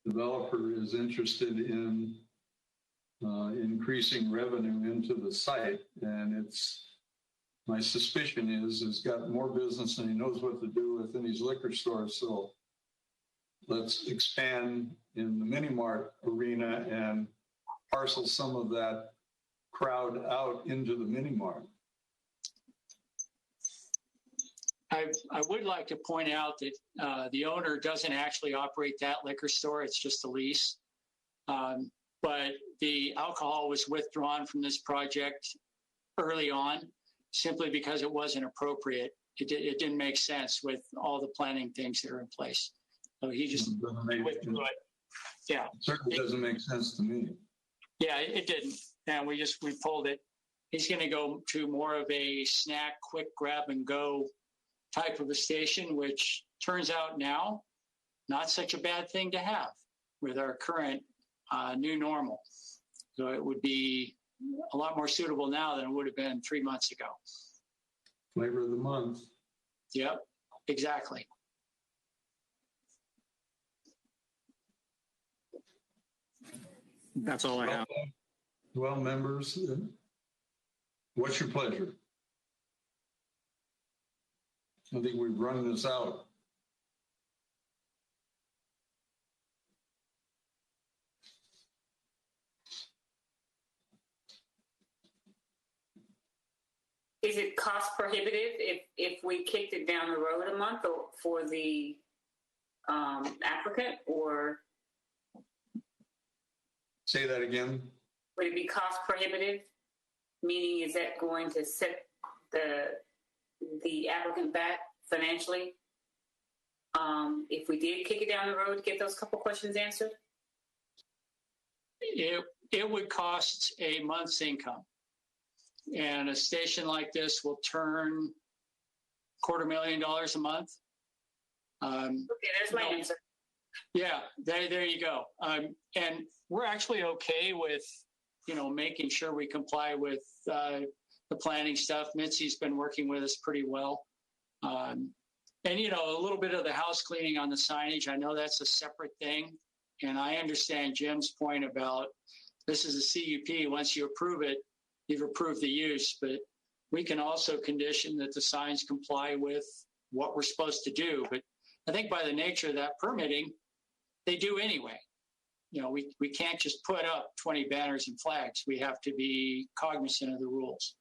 developer is interested in increasing revenue into the site, and my suspicion is he's got more business than he knows what to do with in his liquor store. So let's expand in the mini mart arena and parcel some of that crowd out into the mini mart. I would like to point out that the owner doesn't actually operate that liquor store. It's just a lease. But the alcohol was withdrawn from this project early on simply because it wasn't appropriate. It didn't make sense with all the planning things that are in place. So he just withdrew it. Yeah. It certainly doesn't make sense to me. Yeah, it didn't. And we pulled it. He's going to go to more of a snack, quick grab and go type of a station, which turns out now not such a bad thing to have with our current new normal. So it would be a lot more suitable now than it would have been 3 months ago. Flavor of the month. Yep, exactly. That's all I have. Well, members, what's your pleasure? I think we've run this out. Is it cost prohibitive if we kicked it down the road a month for the applicant, or? Say that again. Would it be cost prohibitive? Meaning, is that going to set the applicant back financially? if we did kick it down the road to get those couple questions answered? It would cost a month's income. And a station like this will turn $250,000 a month. Okay, there's my answer. Yeah, there you go. And we're actually okay with, making sure we comply with the planning stuff. Mitzi's been working with us pretty well. And, a little bit of the house cleaning on the signage, I know that's a separate thing. And I understand Jim's point about this is a CUP. Once you approve it, you've approved the use. But we can also condition that the signs comply with what we're supposed to do. But I think by the nature of that permitting, they do anyway. We can't just put up 20 banners and flags. We have to be cognizant of the rules.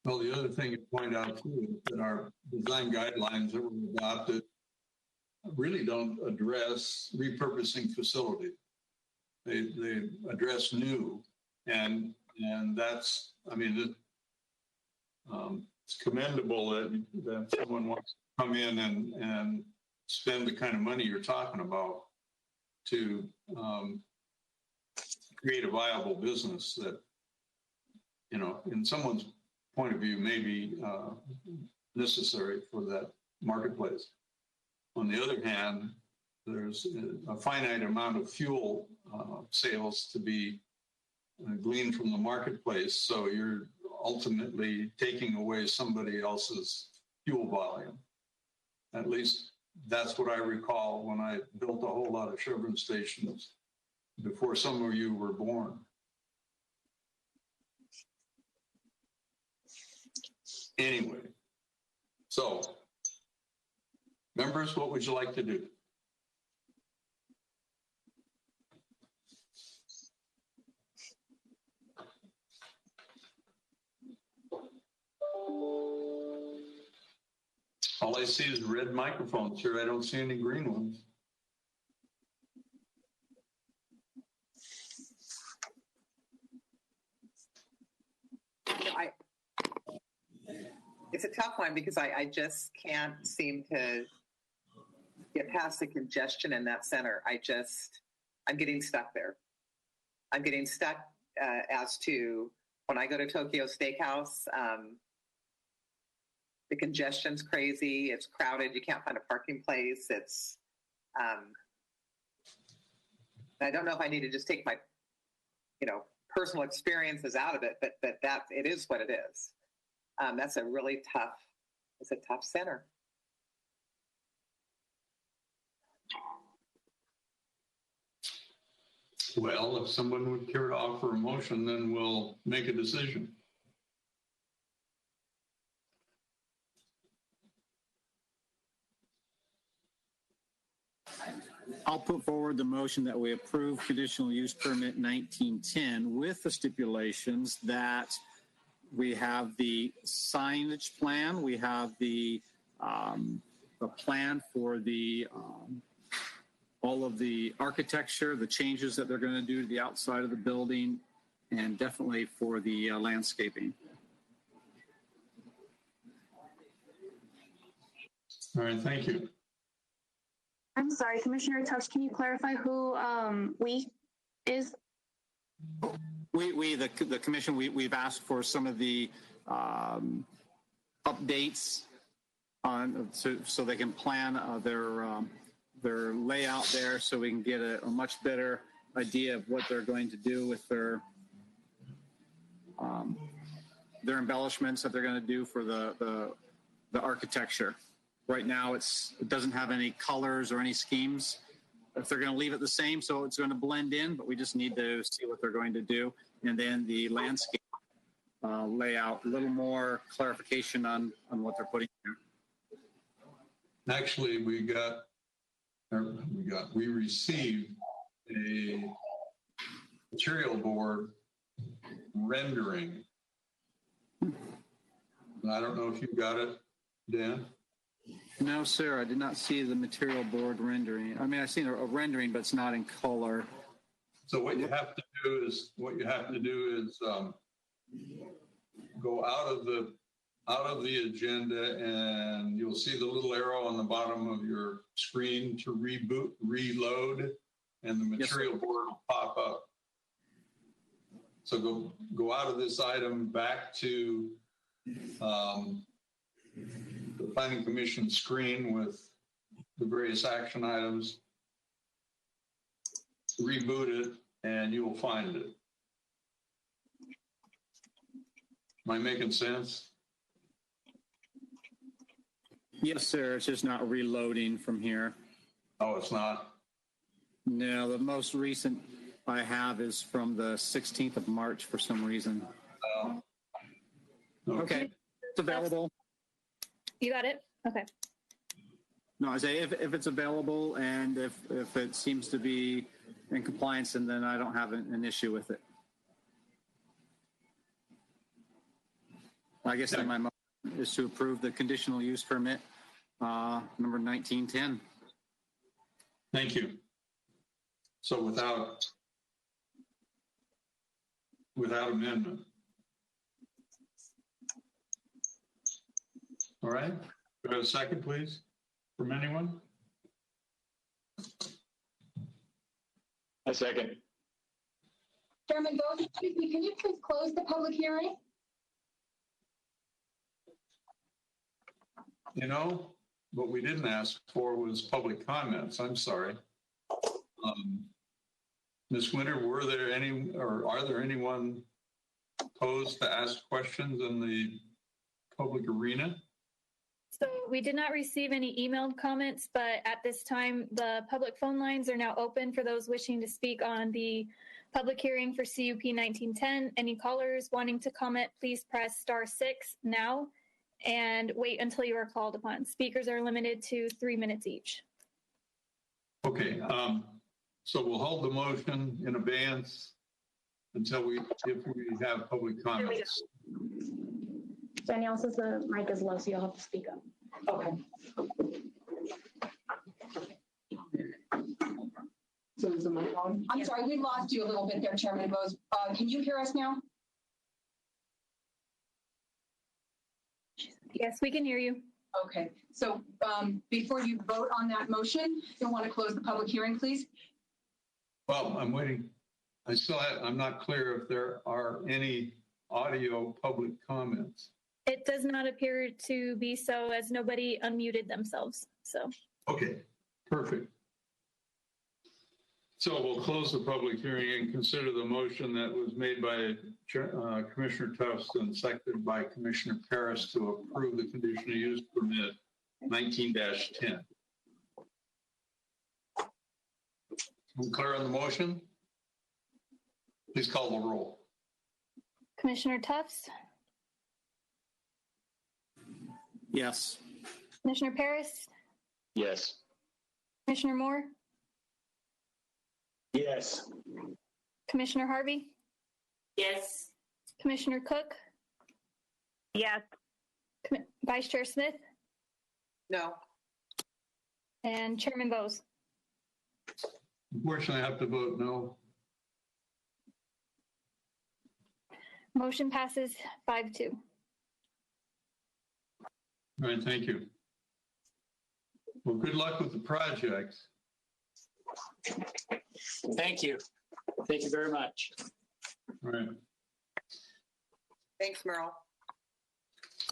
Well, the other thing to point out too is that our design guidelines that were adopted really don't address repurposing facilities. They address new, and that's, it's commendable that someone wants to come in and spend the kind of money you're talking about to create a viable business that, in someone's point of view, may be necessary for that marketplace. On the other hand, there's a finite amount of fuel sales to be gleaned from the marketplace, so you're ultimately taking away somebody else's fuel volume. At least that's what I recall when I built a whole lot of Chevron stations before some of you were born. Anyway, so members, what would you like to do? All I see is red microphones here. I don't see any green ones. It's a tough one because I just can't seem to get past the congestion in that center. I'm getting stuck there. I'm getting stuck as to when I go to Tokyo Steakhouse, the congestion's crazy. It's crowded. You can't find a parking place. It's, I don't know if I need to just take my, personal experiences out of it, but that it is what it is. That's a really tough, it's a tough center. Well, if someone would care to offer a motion, then we'll make a decision. I'll put forward the motion that we approve conditional use permit 1910 with the stipulations that we have the signage plan, we have the plan for the all of the architecture, the changes that they're going to do to the outside of the building, and definitely for the landscaping. All right, thank you. I'm sorry, Commissioner Tufts, can you clarify who we is? We the commission, we've asked for some of the updates on so they can plan their layout there, so we can get a much better idea of what they're going to do with their embellishments that they're going to do for the architecture. Right now, it doesn't have any colors or any schemes. If they're going to leave it the same, so it's going to blend in, but we just need to see what they're going to do. And then the landscape layout, a little more clarification on what they're putting there. Actually, we received a material board rendering. I don't know if you got it, Dan. No, sir, I did not see the material board rendering. I mean, I've seen a rendering, but it's not in color. So what you have to do is go out out of the agenda, and you'll see the little arrow on the bottom of your screen to reload, and the material board will pop up. So go out of this item back to the Planning Commission screen with the various action items, reboot it, and you will find it. Am I making sense? Yes, sir. It's just not reloading from here. Oh, it's not? No, the most recent I have is from the 16th of March for some reason. Okay. It's available. You got it? Okay. No, I say if it's available and if it seems to be in compliance, and then I don't have an issue with it. I guess then my motion is to approve the conditional use permit number 1910. Thank you. So without amendment. All right. Do I have a second, please, from anyone? A second. Chairman Bose, excuse me, can you please close the public hearing? You know, what we didn't ask for was public comments. I'm sorry. Ms. Winter, were there any, or are there anyone posed to ask questions in the public arena? So we did not receive any emailed comments, but at this time, the public phone lines are now open for those wishing to speak on the public hearing for CUP 1910. Any callers wanting to comment, please press *6 now and wait until you are called upon. Speakers are limited to 3 minutes each. Okay, so we'll hold the motion in abeyance until if we have public comments. Danielle says the mic is low, so you'll have to speak up. Okay. So is the mic on? I'm sorry, we lost you a little bit there, Chairman Bose. Can you hear us now? Yes, we can hear you. Okay, so before you vote on that motion, you'll want to close the public hearing, please. Well, I'm waiting. I'm not clear if there are any audio public comments. It does not appear to be so, as nobody unmuted themselves. So. Okay, perfect. So we'll close the public hearing and consider the motion that was made by Commissioner Tufts and seconded by Commissioner Paris to approve the conditional use permit 19-10. I'm clear on the motion? Please call the roll. Commissioner Tufts? Yes. Commissioner Paris? Yes. Commissioner Moore? Yes. Commissioner Harvey? Yes. Commissioner Cook? Yes. Vice Chair Smith? No. And Chairman Bose? Unfortunately, I have to vote no. Motion passes 5-2. All right, thank you. Well, good luck with the project. Thank you. Thank you very much. All right. Thanks, Merle.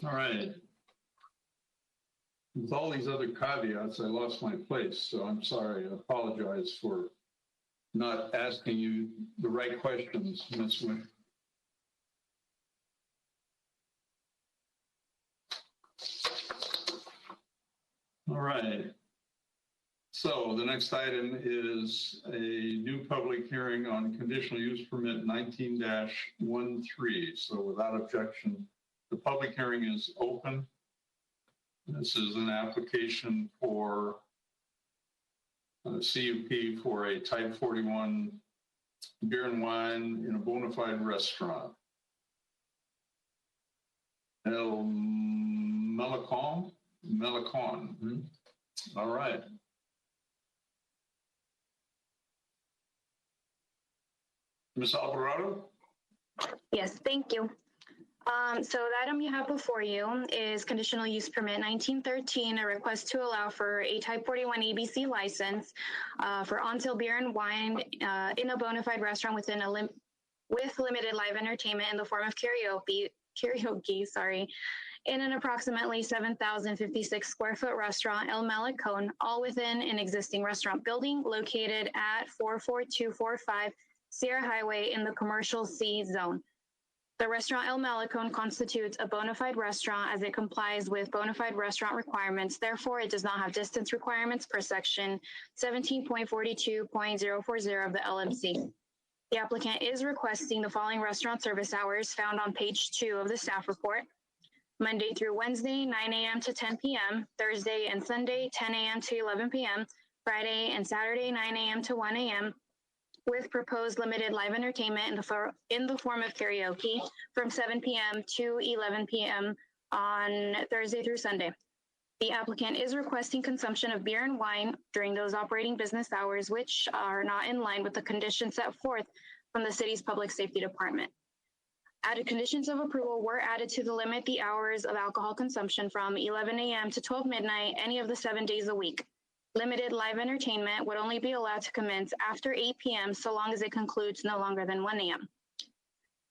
All right. With all these other caveats, I lost my place, so I'm sorry. I apologize for not asking you the right questions, Ms. Winter. All right. So the next item is a new public hearing on conditional use permit 19-13. So without objection, the public hearing is open. This is an application for CUP for a Type 41 beer and wine in a bona fide restaurant. El Malecon. All right. Ms. Alvarado? Yes, thank you. So the item you have before you is conditional use permit 1913, a request to allow for a type 41 ABC license for on-sale beer and wine in a bona fide restaurant with limited live entertainment in the form of karaoke, in an approximately 7,056 square foot restaurant, El Malecon, all within an existing restaurant building located at 44245 Sierra Highway in the Commercial C zone. The restaurant El Malecon constitutes a bona fide restaurant as it complies with bona fide restaurant requirements. Therefore, it does not have distance requirements per section 17.42.040 of the LMC. The applicant is requesting the following restaurant service hours found on page 2 of the staff report. Monday through Wednesday, 9 a.m. to 10 p.m., Thursday and Sunday, 10 a.m. to 11 p.m., Friday and Saturday, 9 a.m. to 1 a.m., with proposed limited live entertainment in the form of karaoke from 7 p.m. to 11 p.m. on Thursday through Sunday. The applicant is requesting consumption of beer and wine during those operating business hours, which are not in line with the conditions set forth from the city's public safety department. Added conditions of approval were added to limit the hours of alcohol consumption from 11 a.m. to 12 midnight any of the 7 days a week. Limited live entertainment would only be allowed to commence after 8 p.m. so long as it concludes no longer than 1 a.m.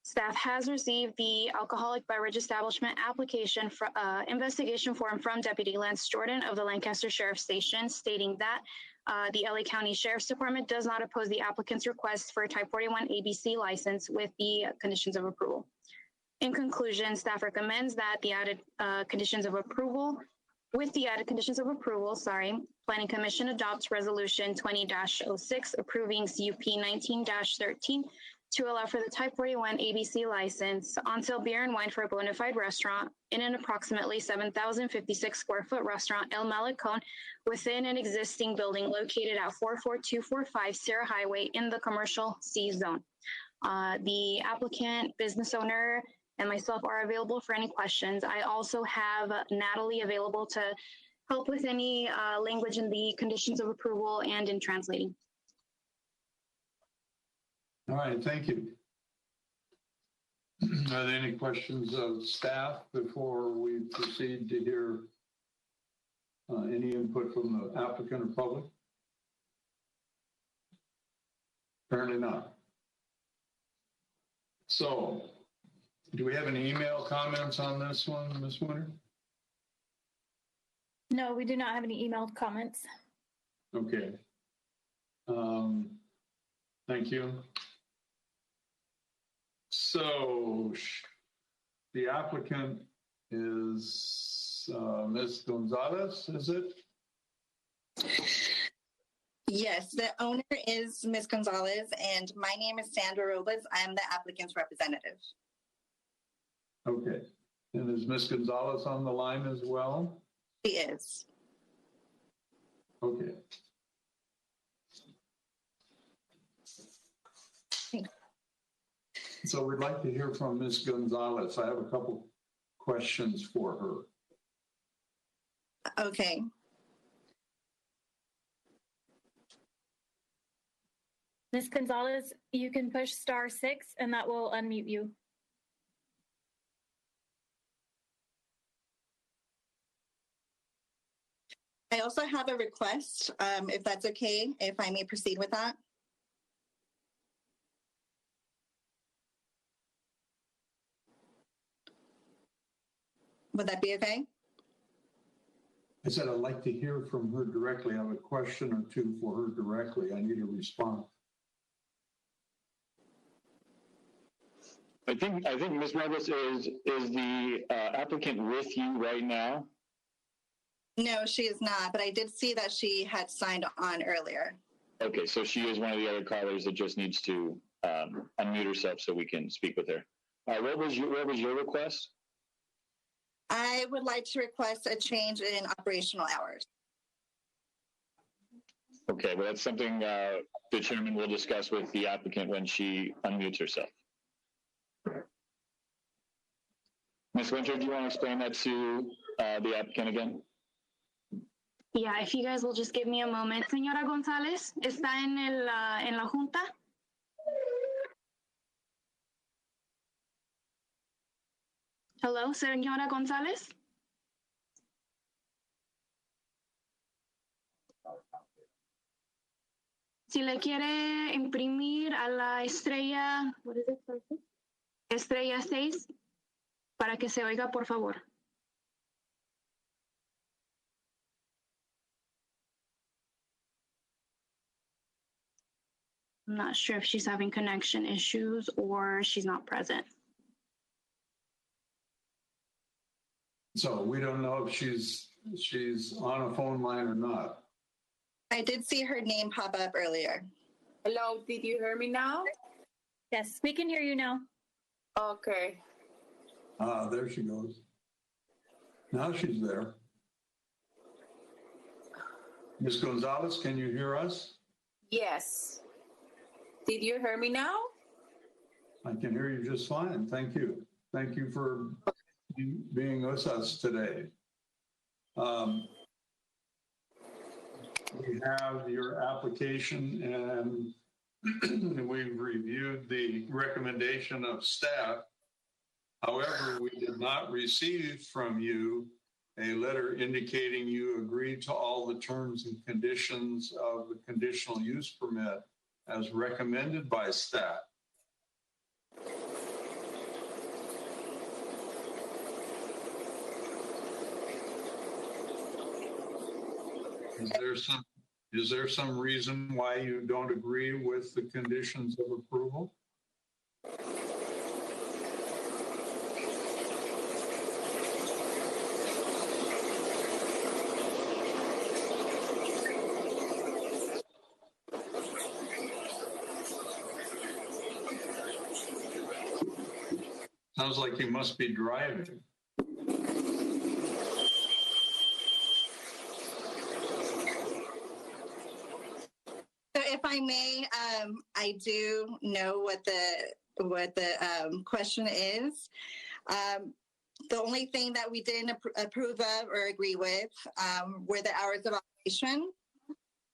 Staff has received the alcoholic beverage establishment application investigation form from Deputy Lance Jordan of the Lancaster Sheriff's Station, stating that the LA County Sheriff's Department does not oppose the applicant's request for a Type 41 ABC license with the conditions of approval. In conclusion, staff recommends that the added conditions of approval, Planning Commission adopts Resolution 20-06 approving CUP 19-13 to allow for the Type 41 ABC license on sale beer and wine for a bona fide restaurant in an approximately 7,056 square foot restaurant, El Malecon, within an existing building located at 44245 Sierra Highway in the Commercial C zone. The applicant, business owner, and myself are available for any questions. I also have Natalie available to help with any language in the conditions of approval and in translating. All right, thank you. Are there any questions of staff before we proceed to hear any input from the applicant or public? Apparently not. So, do we have any email comments on this one, Ms. Winter? No, we do not have any emailed comments. Okay. Thank you. So the applicant is Ms. Gonzalez, is it? Yes, the owner is Ms. Gonzalez, and my name is Sandra Robles. I am the applicant's representative. Okay. And is Ms. Gonzalez on the line as well? She is. Okay. So we'd like to hear from Ms. Gonzalez. I have a couple questions for her. Okay. Ms. Gonzalez, you can push *6 and that will unmute you. I also have a request, if that's okay, if I may proceed with that. Would that be okay? I said I'd like to hear from her directly. I have a question or two for her directly. I need a response. I think Ms. Robles is the applicant with you right now? No, she is not, but I did see that she had signed on earlier. Okay, so she is one of the other callers that just needs to unmute herself so we can speak with her. What was your request? I would like to request a change in operational hours. Okay, well, that's something the chairman will discuss with the applicant when she unmutes herself. Ms. Winter, do you want to explain that to the applicant again? Yeah, if you guys will just give me a moment. Señora González, ¿está en la junta? Hello, señora González. Si le quiere imprimir a la estrella, what is it? Estrella 6, para que se oiga, por favor. I'm not sure if she's having connection issues or she's not present. So we don't know if she's on a phone line or not. I did see her name pop up earlier. Hello, did you hear me now? Yes, we can hear you now. Okay. There she goes. Now she's there. Ms. Gonzalez, can you hear us? Yes. Did you hear me now? I can hear you just fine. Thank you. Thank you for being with us today. We have your application and we've reviewed the recommendation of staff. However, we did not receive from you a letter indicating you agreed to all the terms and conditions of the conditional use permit as recommended by staff. Is there some reason why you don't agree with the conditions of approval? Sounds like you must be driving. So if I may, I do know what the question is. The only thing that we didn't approve of or agree with were the hours of operation.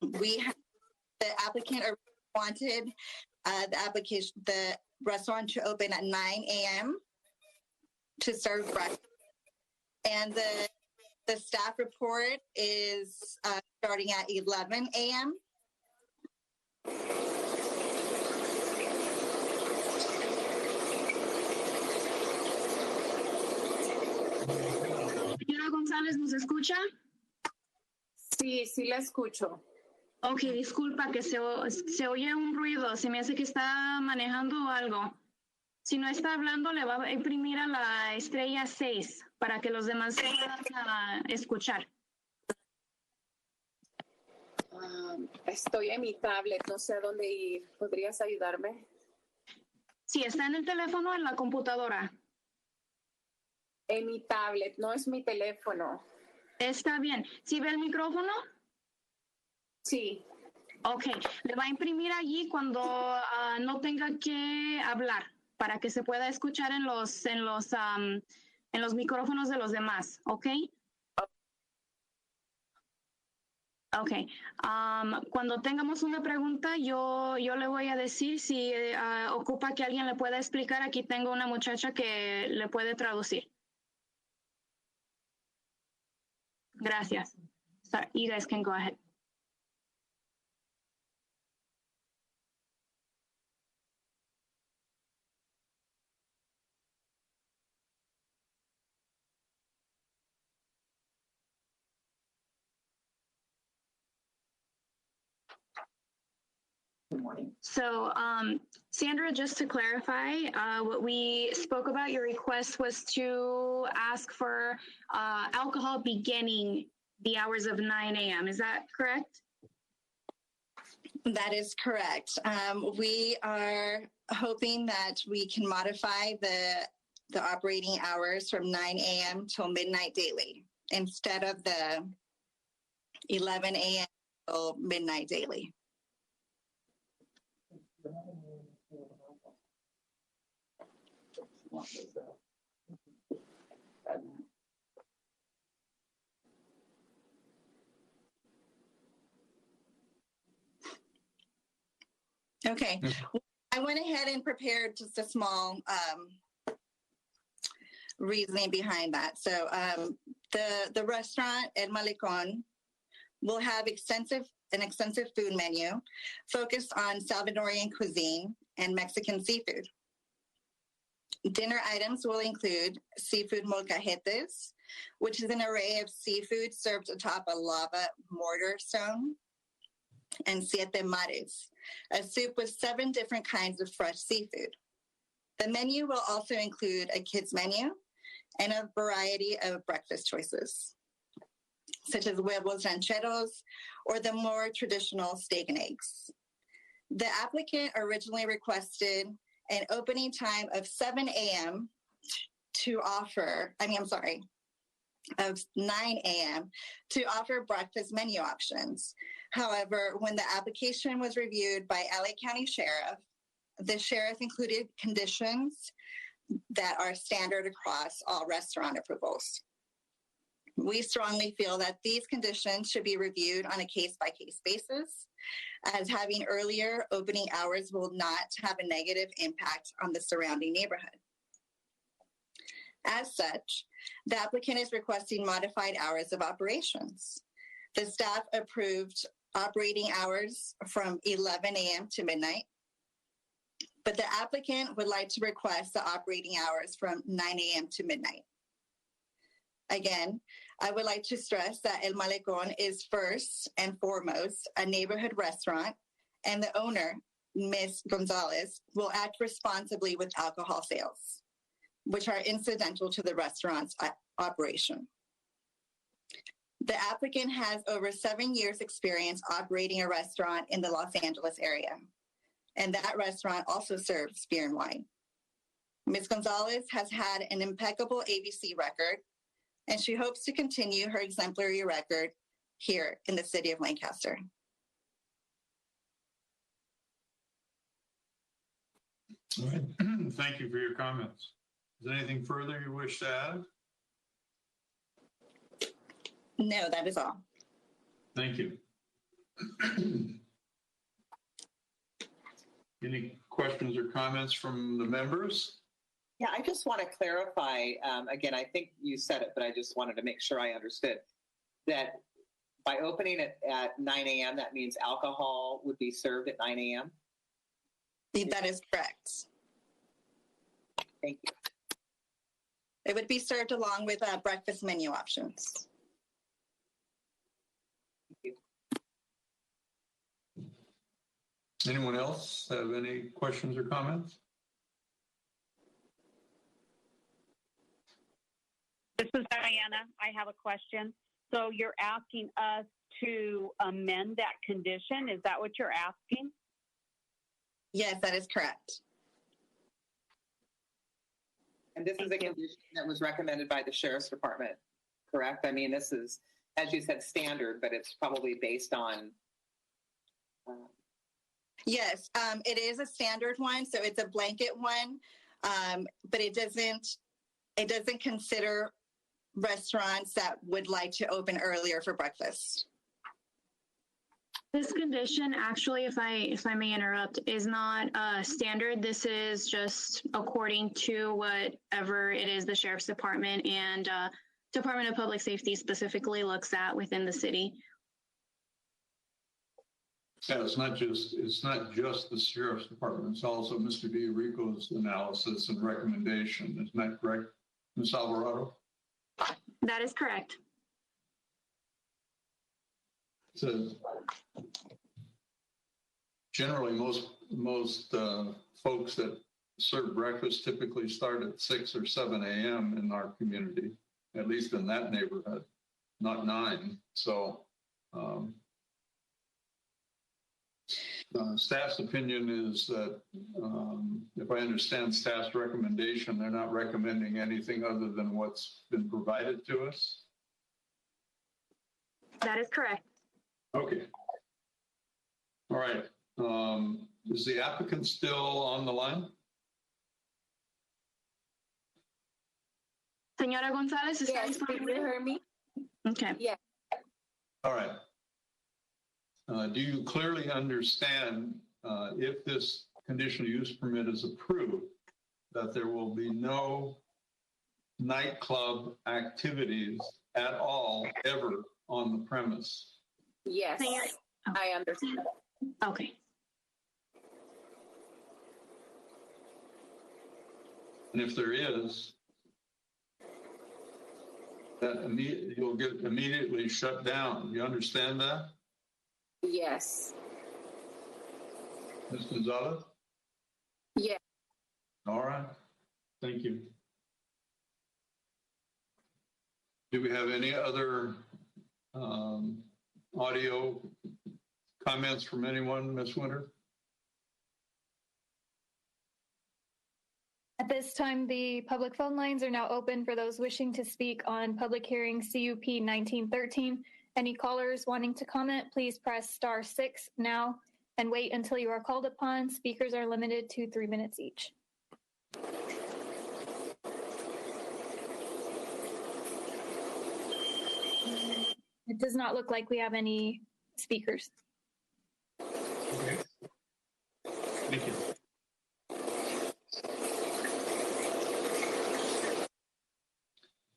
The applicant wanted the restaurant to open at 9 a.m. to serve breakfast, and the staff report is starting at 11 a.m. Señora González, ¿nos escucha? Sí, sí la escucho. Ok, disculpa que se oye un ruido, se me hace que está manejando algo. Si no está hablando, le va a imprimir a la estrella 6 para que los demás puedan escuchar. Estoy en mi tablet, no sé a dónde ir. ¿Podrías ayudarme? Sí, está en el teléfono o en la computadora. En mi tablet, no es mi teléfono. Está bien. ¿Sí ve el micrófono? Sí. Ok, le va a imprimir allí cuando no tenga que hablar para que se pueda escuchar en los micrófonos de los demás, ¿ok? Ok. Cuando tengamos una pregunta, yo le voy a decir si ocupa que alguien le pueda explicar. Aquí tengo una muchacha que le puede traducir. Gracias. Sorry, you guys can go ahead. So, Sandra, just to clarify, what we spoke about, your request was to ask for alcohol beginning the hours of 9 a.m. Is that correct? That is correct. We are hoping that we can modify the operating hours from 9 a.m. till midnight daily instead of the 11 a.m. till midnight daily. Okay. I went ahead and prepared just a small reasoning behind that. So the restaurant El Malecon will have an extensive food menu focused on Salvadorian cuisine and Mexican seafood. Dinner items will include seafood molcajetes, which is an array of seafood served atop a lava mortar stone, and siete mares, a soup with 7 different kinds of fresh seafood. The menu will also include a kids menu and a variety of breakfast choices, such as huevos rancheros or the more traditional steak and eggs. The applicant originally requested an opening time of 7 a.m. of 9 a.m. to offer breakfast menu options. However, when the application was reviewed by LA County Sheriff, the sheriff included conditions that are standard across all restaurant approvals. We strongly feel that these conditions should be reviewed on a case-by-case basis, as having earlier opening hours will not have a negative impact on the surrounding neighborhood. As such, the applicant is requesting modified hours of operations. The staff approved operating hours from 11 a.m. to midnight, but the applicant would like to request the operating hours from 9 a.m. to midnight. Again, I would like to stress that El Malecon is first and foremost a neighborhood restaurant, and the owner, Ms. Gonzalez, will act responsibly with alcohol sales, which are incidental to the restaurant's operation. The applicant has over 7 years' experience operating a restaurant in the Los Angeles area, and that restaurant also serves beer and wine. Ms. Gonzalez has had an impeccable ABC record, and she hopes to continue her exemplary record here in the city of Lancaster. All right. Thank you for your comments. Is there anything further you wish to add? No, that is all. Thank you. Any questions or comments from the members? Yeah, I just want to clarify, again, I think you said it, but I just wanted to make sure I understood that by opening it at 9 a.m., that means alcohol would be served at 9 a.m.? That is correct. Thank you. It would be served along with breakfast menu options. Anyone else have any questions or comments? This is Diana. I have a question. So you're asking us to amend that condition? Is that what you're asking? Yes, that is correct. And this is a condition that was recommended by the Sheriff's Department, correct? I mean, this is, as you said, standard, but it's probably based on... Yes, it is a standard one, so it's a blanket one, but it doesn't consider restaurants that would like to open earlier for breakfast. This condition, actually, if I may interrupt, is not standard. This is just according to whatever it is the Sheriff's Department and Department of Public Safety specifically looks at within the city. Yeah, it's not just the Sheriff's Department. It's also Mr. D'Erico's analysis and recommendation. Isn't that correct, Ms. Alvarado? That is correct. So generally, most folks that serve breakfast typically start at 6 or 7 a.m. in our community, at least in that neighborhood, not 9. So staff's opinion is that if I understand staff's recommendation, they're not recommending anything other than what's been provided to us. That is correct. Okay. All right. Is the applicant still on the line? Señora González, yes, can you hear me? Okay. Yeah. All right. Do you clearly understand if this conditional use permit is approved, that there will be no nightclub activities at all, ever on the premise? Yes, I understand. Okay. And if there is, that you'll get immediately shut down. You understand that? Yes. Ms. Gonzalez? Yeah. All right. Thank you. Do we have any other audio comments from anyone, Ms. Winter? At this time, the public phone lines are now open for those wishing to speak on public hearing CUP 1913. Any callers wanting to comment, please press *6 now and wait until you are called upon. Speakers are limited to 3 minutes each. It does not look like we have any speakers. Okay. Thank you.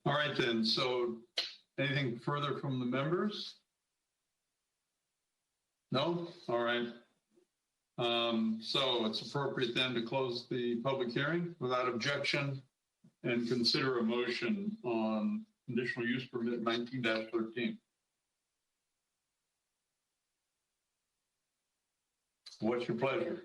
All right, then. So anything further from the members? No? All right. So it's appropriate then to close the public hearing without objection and consider a motion on conditional use permit 19-13. What's your pleasure?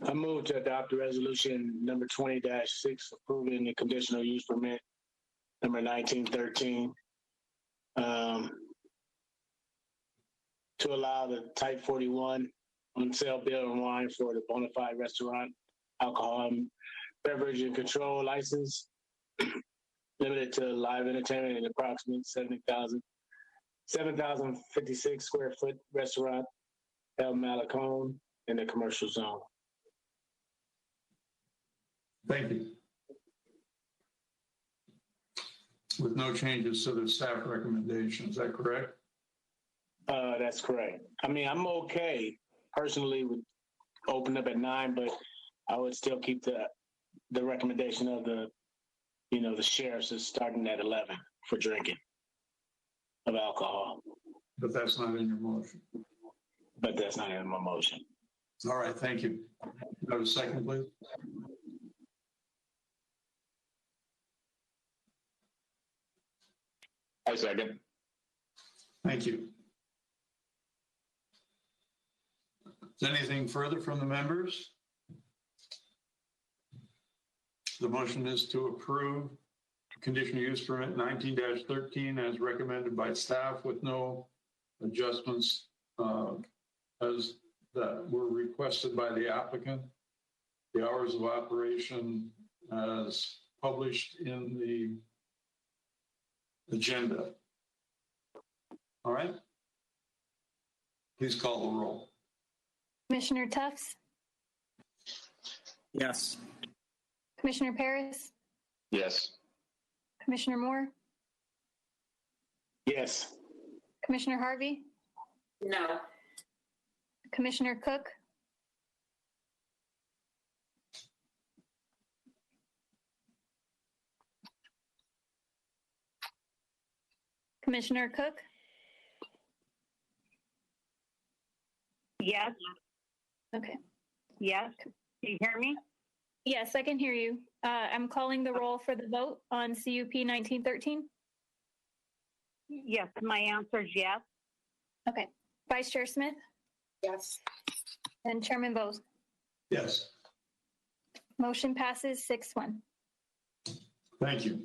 I move to adopt resolution number 20-6 approving the conditional use permit number 1913 to allow the type 41 on sale beer and wine for the Bonafide restaurant, alcohol, and beverage and control license limited to live entertainment in approximate 7,056 square foot restaurant, El Malecon, in the commercial zone. Thank you. With no changes to the staff recommendation, is that correct? That's correct. I mean, I'm okay personally with open up at 9, but I would still keep the recommendation of the sheriffs is starting at 11 for drinking of alcohol. But that's not in your motion. But that's not in my motion. All right, thank you. Go to second, please. I second. Thank you. Is anything further from the members? The motion is to approve conditional use permit 19-13 as recommended by staff with no adjustments as that were requested by the applicant. The hours of operation as published in the agenda. All right. Please call the roll. Commissioner Tufts? Yes. Commissioner Paris? Yes. Commissioner Moore? Yes. Commissioner Harvey? No. Commissioner Cook? Commissioner Cook? Yes. Okay. Yes. Can you hear me? Yes, I can hear you. I'm calling the roll for the vote on CUP 1913. Yes, my answer is yes. Okay. Vice Chair Smith? Yes. And Chairman Bose? Yes. Motion passes 6-1. Thank you.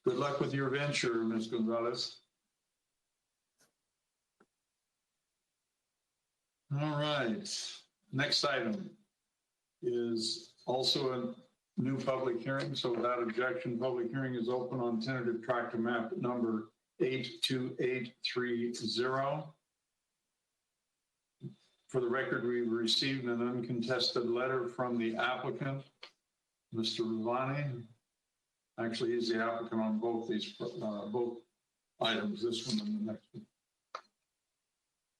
Good luck with your venture, Ms. Gonzalez. All right. Next item is also a new public hearing. So without objection, public hearing is open on tentative tractor map number 82830. For the record, we received an uncontested letter from the applicant, Mr. Rivani, Actually, he's the applicant on both these, both items, this one and the next one.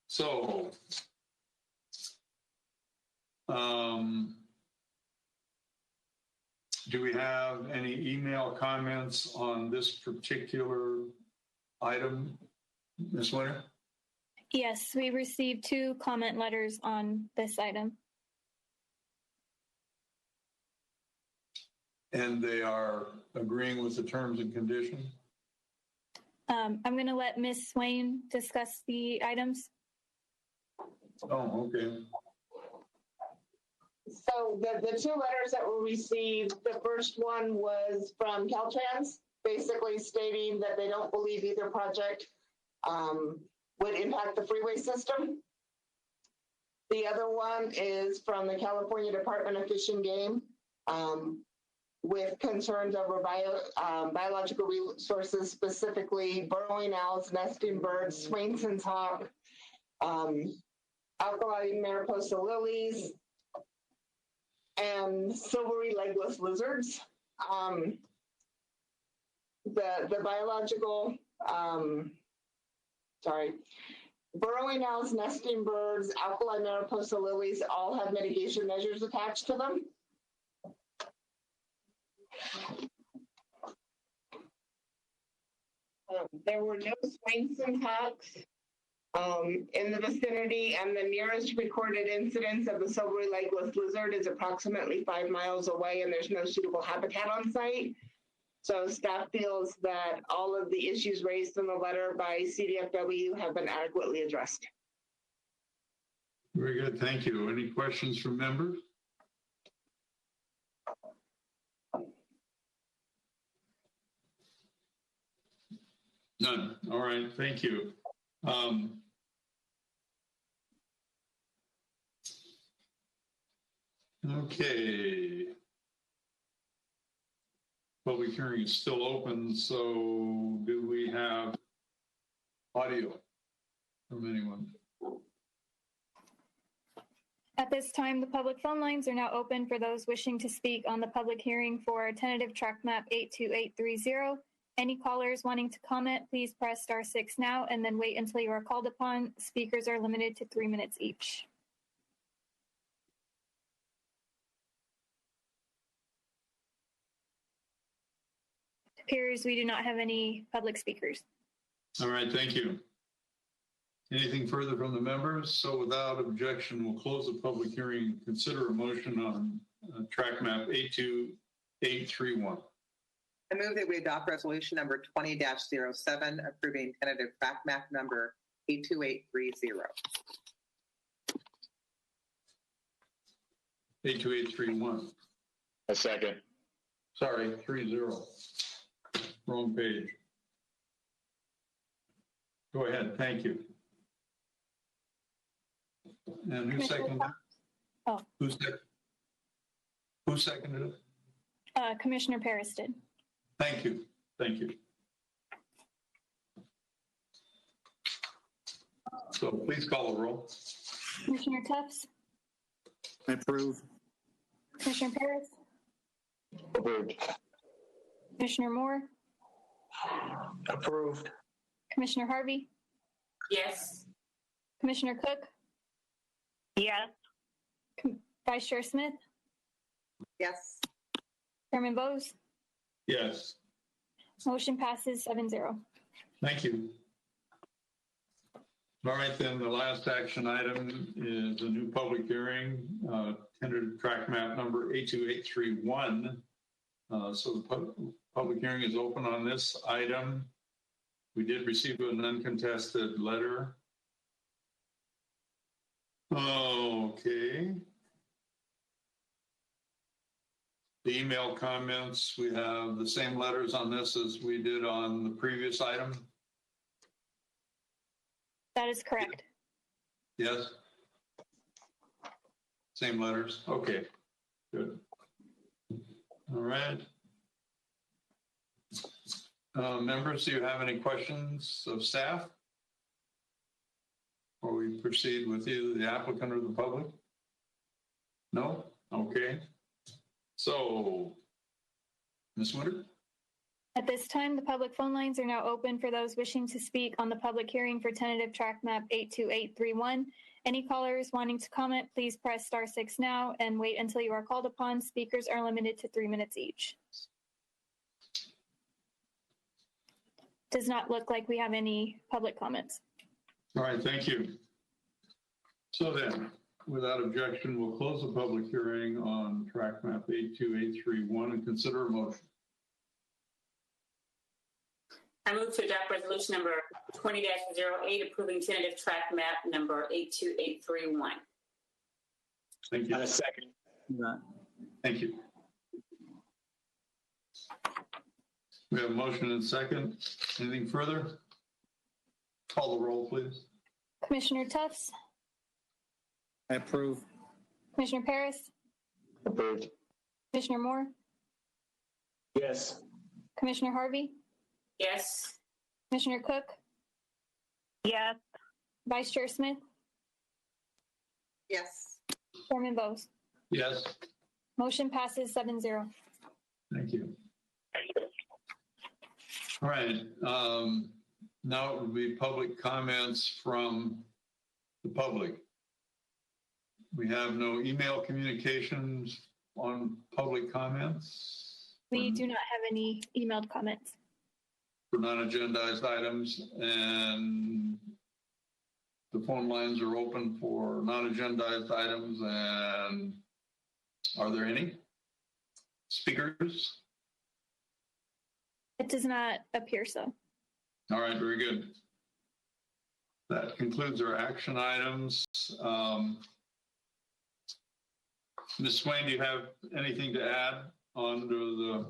So, do we have any email comments on this particular item, Ms. Winter? Yes, we received 2 comment letters on this item. And they are agreeing with the terms and conditions? I'm going to let Ms. Swain discuss the items. Oh, okay. So the 2 letters that were received, the first one was from Caltrans, basically stating that they don't believe either project would impact the freeway system. The other one is from the California Department of Fish and Game with concerns over biological resources, specifically burrowing owls, nesting birds, Swainson's hawk, alkali Mariposa lilies, and silvery legless lizards. The biological, burrowing owls, nesting birds, alkali Mariposa lilies all have mitigation measures attached to them. There were no Swainson hawks in the vicinity, and the nearest recorded incidence of the silvery legless lizard is approximately 5 miles away, and there's no suitable habitat on site. So staff feels that all of the issues raised in the letter by CDFW have been adequately addressed. Very good, thank you. Any questions from members? None. All right, thank you. Okay. Public hearing is still open, so do we have audio from anyone? At this time, the public phone lines are now open for those wishing to speak on the public hearing for tentative track map 82830. Any callers wanting to comment, please press *6 now and then wait until you are called upon. Speakers are limited to 3 minutes each. It appears we do not have any public speakers. All right, thank you. Anything further from the members? So without objection, we'll close the public hearing and consider a motion on track map 82831. I move that we adopt resolution number 20-07, approving tentative track map number 82830. 82831. A second. Sorry, 30. Wrong page. Go ahead, thank you. And who seconded it? Oh. Who seconded it? Commissioner Paris did. Thank you. Thank you. So please call the roll. Commissioner Tufts? I approve. Commissioner Paris? Approved. Commissioner Moore? Approved. Commissioner Harvey? Yes. Commissioner Cook? Yes. Vice Chair Smith? Yes. Chairman Bose? Yes. Motion passes 7-0. Thank you. All right, then the last action item is a new public hearing, tentative track map number 82831. So the public hearing is open on this item. We did receive an uncontested letter. Okay. The email comments, we have the same letters on this as we did on the previous item. That is correct. Yes? Same letters? Okay, good. All right. Members, do you have any questions of staff? Or we proceed with either the applicant or the public? No? Okay. So, Ms. Winter? At this time, the public phone lines are now open for those wishing to speak on the public hearing for tentative track map 82831. Any callers wanting to comment, please press *6 now and wait until you are called upon. Speakers are limited to 3 minutes each. Does not look like we have any public comments. All right, thank you. So then, without objection, we'll close the public hearing on track map 82831 and consider a motion. I move to adopt resolution number 20-08 approving tentative track map number 82831. Thank you. And a second. Thank you. We have a motion and a second. Anything further? Call the roll, please. Commissioner Tufts, I approve. Commissioner Paris, Approved. Commissioner Moore, Yes. Commissioner Harvey, Yes. Commissioner Cook, Yes. Vice Chair Smith, Yes. Chairman Bose. Yes. Motion passes 7-0. Thank you. All right. Now it will be public comments from the public. We have no email communications on public comments We do not have any emailed comments. for non-agendized items, and the phone lines are open for non-agendized items. And are there any speakers? It does not appear so. All right, very good. That concludes our action items. Ms. Swain, do you have anything to add on to the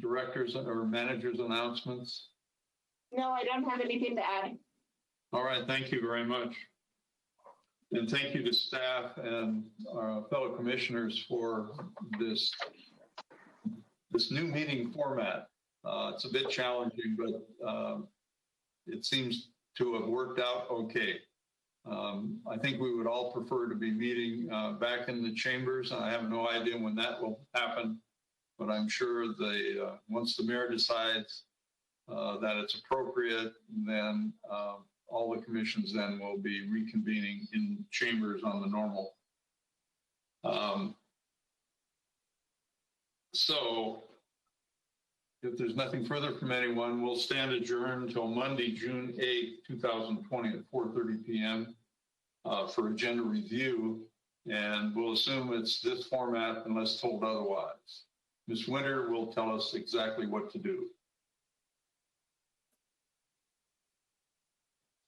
director's or manager's announcements? No, I don't have anything to add. All right, thank you very much. And thank you to staff and our fellow commissioners for this new meeting format. It's a bit challenging, but it seems to have worked out okay. I think we would all prefer to be meeting back in the chambers. I have no idea when that will happen, but I'm sure once the mayor decides that it's appropriate, then all the commissions then will be reconvening in chambers on the normal. So if there's nothing further from anyone, we'll stand adjourned until Monday, June 8, 2020 at 4:30 p.m. For agenda review. And we'll assume it's this format unless told otherwise. Ms. Winter will tell us exactly what to do.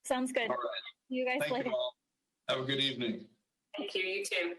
Sounds good. All right. You guys Thank later. you all. Have a good evening. Thank you. You too.